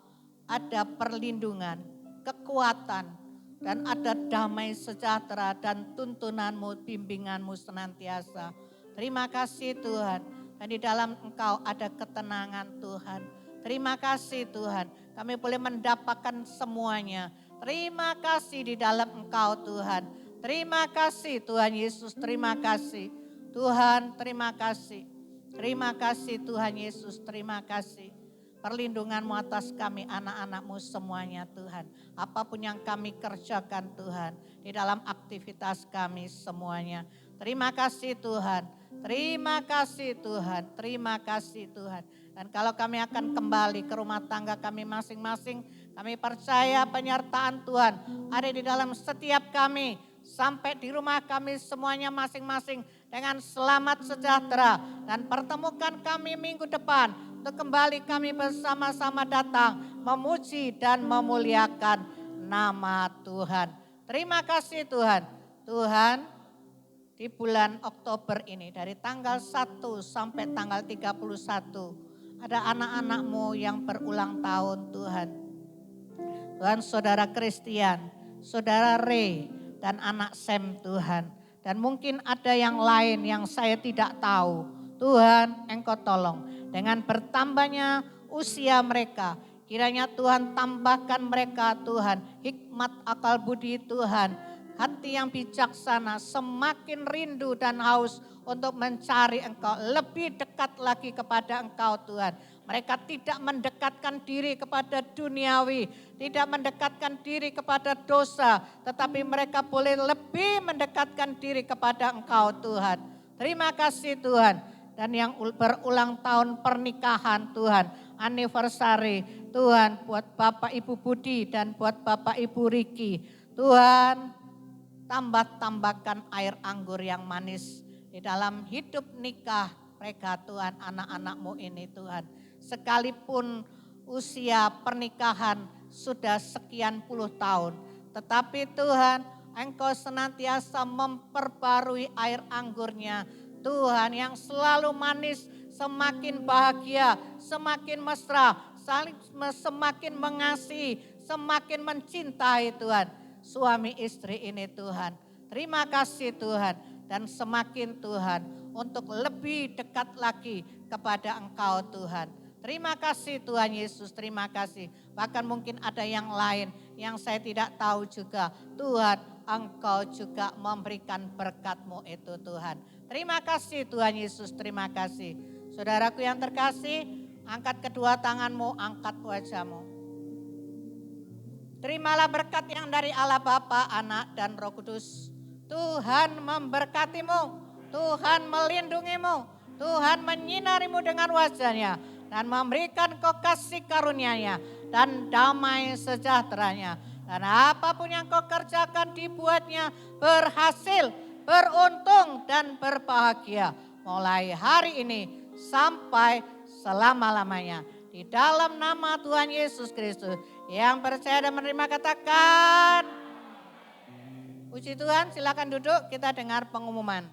ada perlindungan, kekuatan, dan ada damai sejahtera dan tuntunan-Mu, bimbingan-Mu senantiasa. Terima kasih Tuhan. Dan di dalam Engkau ada ketenangan Tuhan. Terima kasih Tuhan. Kami boleh mendapatkan semuanya. Terima kasih di dalam Engkau Tuhan. Terima kasih Tuhan Yesus, terima kasih. Tuhan terima kasih. Terima kasih Tuhan Yesus, terima kasih. Perlindungan-Mu atas kami anak-anak-Mu semuanya Tuhan. Apapun yang kami kerjakan Tuhan. Di dalam aktivitas kami semuanya. Terima kasih Tuhan. Terima kasih Tuhan. Terima kasih Tuhan. Dan kalau kami akan kembali ke rumah tangga kami masing-masing, kami percaya penyertaan Tuhan ada di dalam setiap kami. Sampai di rumah kami semuanya masing-masing dengan selamat sejahtera. Dan pertemukan kami minggu depan untuk kembali kami bersama-sama datang memuji dan memuliakan nama Tuhan. Terima kasih Tuhan. Tuhan, di bulan Oktober ini dari tanggal 1 sampai tanggal 31 ada anak-anak-Mu yang berulang tahun Tuhan. Tuhan, saudara Christian, saudara Ray, dan anak Sam Tuhan. Dan mungkin ada yang lain yang saya tidak tahu. Tuhan, Engkau tolong dengan bertambahnya usia mereka. Kiranya Tuhan tambahkan mereka Tuhan, hikmat akal budi Tuhan. Hati yang bijaksana, semakin rindu dan haus untuk mencari Engkau. Lebih dekat lagi kepada Engkau Tuhan. Mereka tidak mendekatkan diri kepada duniawi, tidak mendekatkan diri kepada dosa, tetapi mereka boleh lebih mendekatkan diri kepada Engkau Tuhan. Terima kasih Tuhan. Dan yang berulang tahun pernikahan Tuhan, anniversary Tuhan buat Bapak Ibu Budi dan buat Bapak Ibu Riki. Tuhan, tambahkan air anggur yang manis di dalam hidup nikah mereka Tuhan, anak-anak-Mu ini Tuhan. Sekalipun usia pernikahan sudah sekian puluh tahun. Tetapi Tuhan, Engkau senantiasa memperbarui air anggurnya. Tuhan yang selalu manis, semakin bahagia, semakin mesra, semakin mengasihi, semakin mencintai Tuhan. Suami istri ini Tuhan. Terima kasih Tuhan. Dan semakin Tuhan untuk lebih dekat lagi kepada Engkau Tuhan. Terima kasih Tuhan Yesus, terima kasih. Bahkan mungkin ada yang lain yang saya tidak tahu juga. Tuhan, Engkau juga memberikan berkat-Mu itu Tuhan. Terima kasih Tuhan Yesus, terima kasih. Saudaraku yang terkasih, angkat kedua tanganmu, angkat wajahmu. Terimalah berkat yang dari Allah Bapa, Anak, dan Roh Kudus. Tuhan memberkatimu, Tuhan melindungimu, Tuhan menyinarimu dengan wajahnya dan memberikan kau kasih karunia-Nya dan damai sejahteranya. Dan apapun yang kau kerjakan dibuatnya berhasil, beruntung dan berbahagia. Mulai hari ini sampai selama-lamanya. Di dalam nama Tuhan Yesus Kristus. Yang percaya dan menerima katakan. Puji Tuhan, silakan duduk, kita dengar pengumuman.